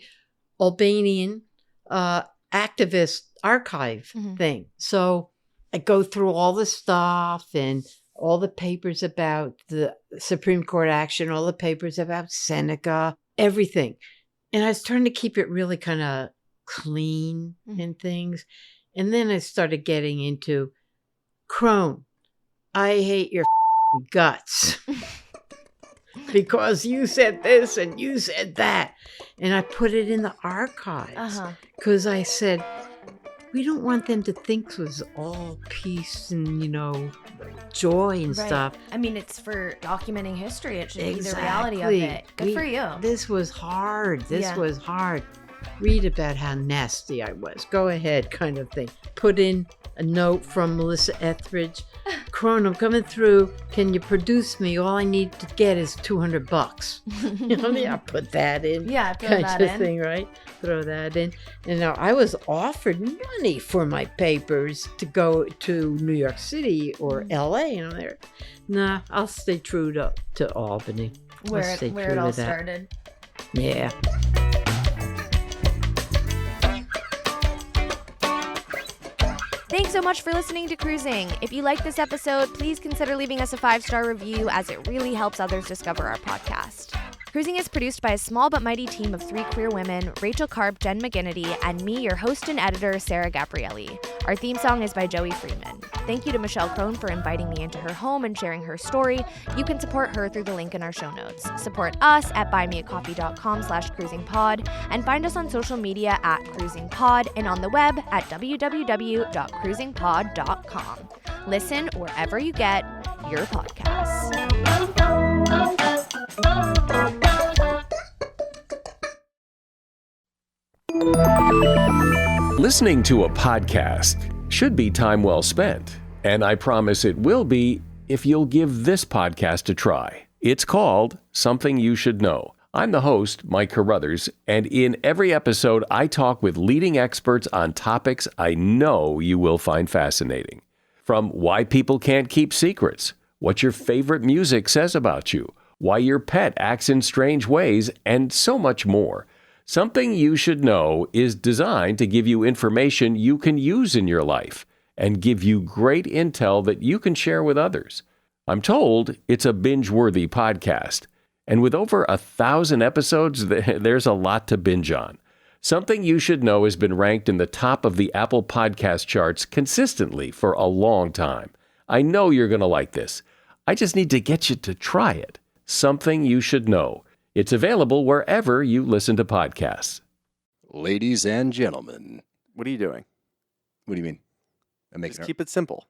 Albanian activist archive thing. So I go through all the stuff and all the papers about the Supreme Court action, all the papers about Seneca, everything. And I was trying to keep it really kind of clean and things. And then I started getting into Crone. I hate your guts because you said this and you said that. And I put it in the archives because I said, we don't want them to think it was all peace and, joy and stuff.
I mean, it's for documenting history. It should be the reality of it. Good for you.
This was hard. This was hard. Read about how nasty I was. Go ahead, kind of thing. Put in a note from Melissa Etheridge. Crone, I'm coming through. Can you produce me? All I need to get is $200. I'll put that in.
Yeah, throw
kind
that
of
in.
thing, right? Throw that in. And now I was offered money for my papers to go to New York City or LA. Nah, I'll stay true to Albany.
Where it all started.
Yeah.
Thanks so much for listening to Cruising. If you like this episode, please consider leaving us a 5-star review, as it really helps others discover our podcast. Cruising is produced by a small but mighty team of 3 queer women, Rachel Karp, Jen McGinnity, and me, your host and editor, Sarah Gabrielli. Our theme song is by Joey Freeman. Thank you to Michelle Crone for inviting me into her home and sharing her story. You can support her through the link in our show notes. Support us at buymeacoffee.com/cruisingpod and find us on social media at cruisingpod and on the web at www.cruisingpod.com. Listen wherever you get your podcasts.
Listening to a podcast should be time well spent, and I promise it will be if you'll give this podcast a try. It's called Something You Should Know. I'm the host, Mike Carruthers, and in every episode, I talk with leading experts on topics I know you will find fascinating. From why people can't keep secrets, what your favorite music says about you, why your pet acts in strange ways, and so much more. Something You Should Know is designed to give you information you can use in your life and give you great intel that you can share with others. I'm told it's a binge-worthy podcast, and with over 1,000 episodes, there's a lot to binge on. Something You Should Know has been ranked in the top of the Apple Podcast charts consistently for a long time. I know you're going to like this. I just need to get you to try it. Something You Should Know. It's available wherever you listen to podcasts.
Ladies and gentlemen.
What are you doing?
What do you mean?
Just keep it simple.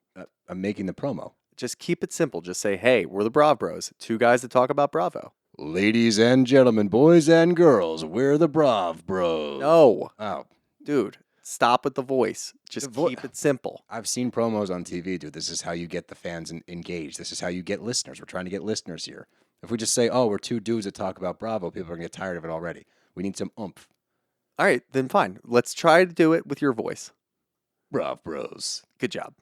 I'm making the promo.
Just keep it simple. Just say, hey, we're the Brav Bros. 2 guys that talk about Bravo.
Ladies and gentlemen, boys and girls, we're the Brav Bros.
No.
Oh.
Dude, stop with the voice. Just keep it simple.
I've seen promos on TV, dude. This is how you get the fans engaged. This is how you get listeners. We're trying to get listeners here. If we just say, oh, we're 2 dudes that talk about Bravo, people are going to get tired of it already. We need some oomph.
All right, then fine. Let's try to do it with your voice.
Brav Bros.
Good job.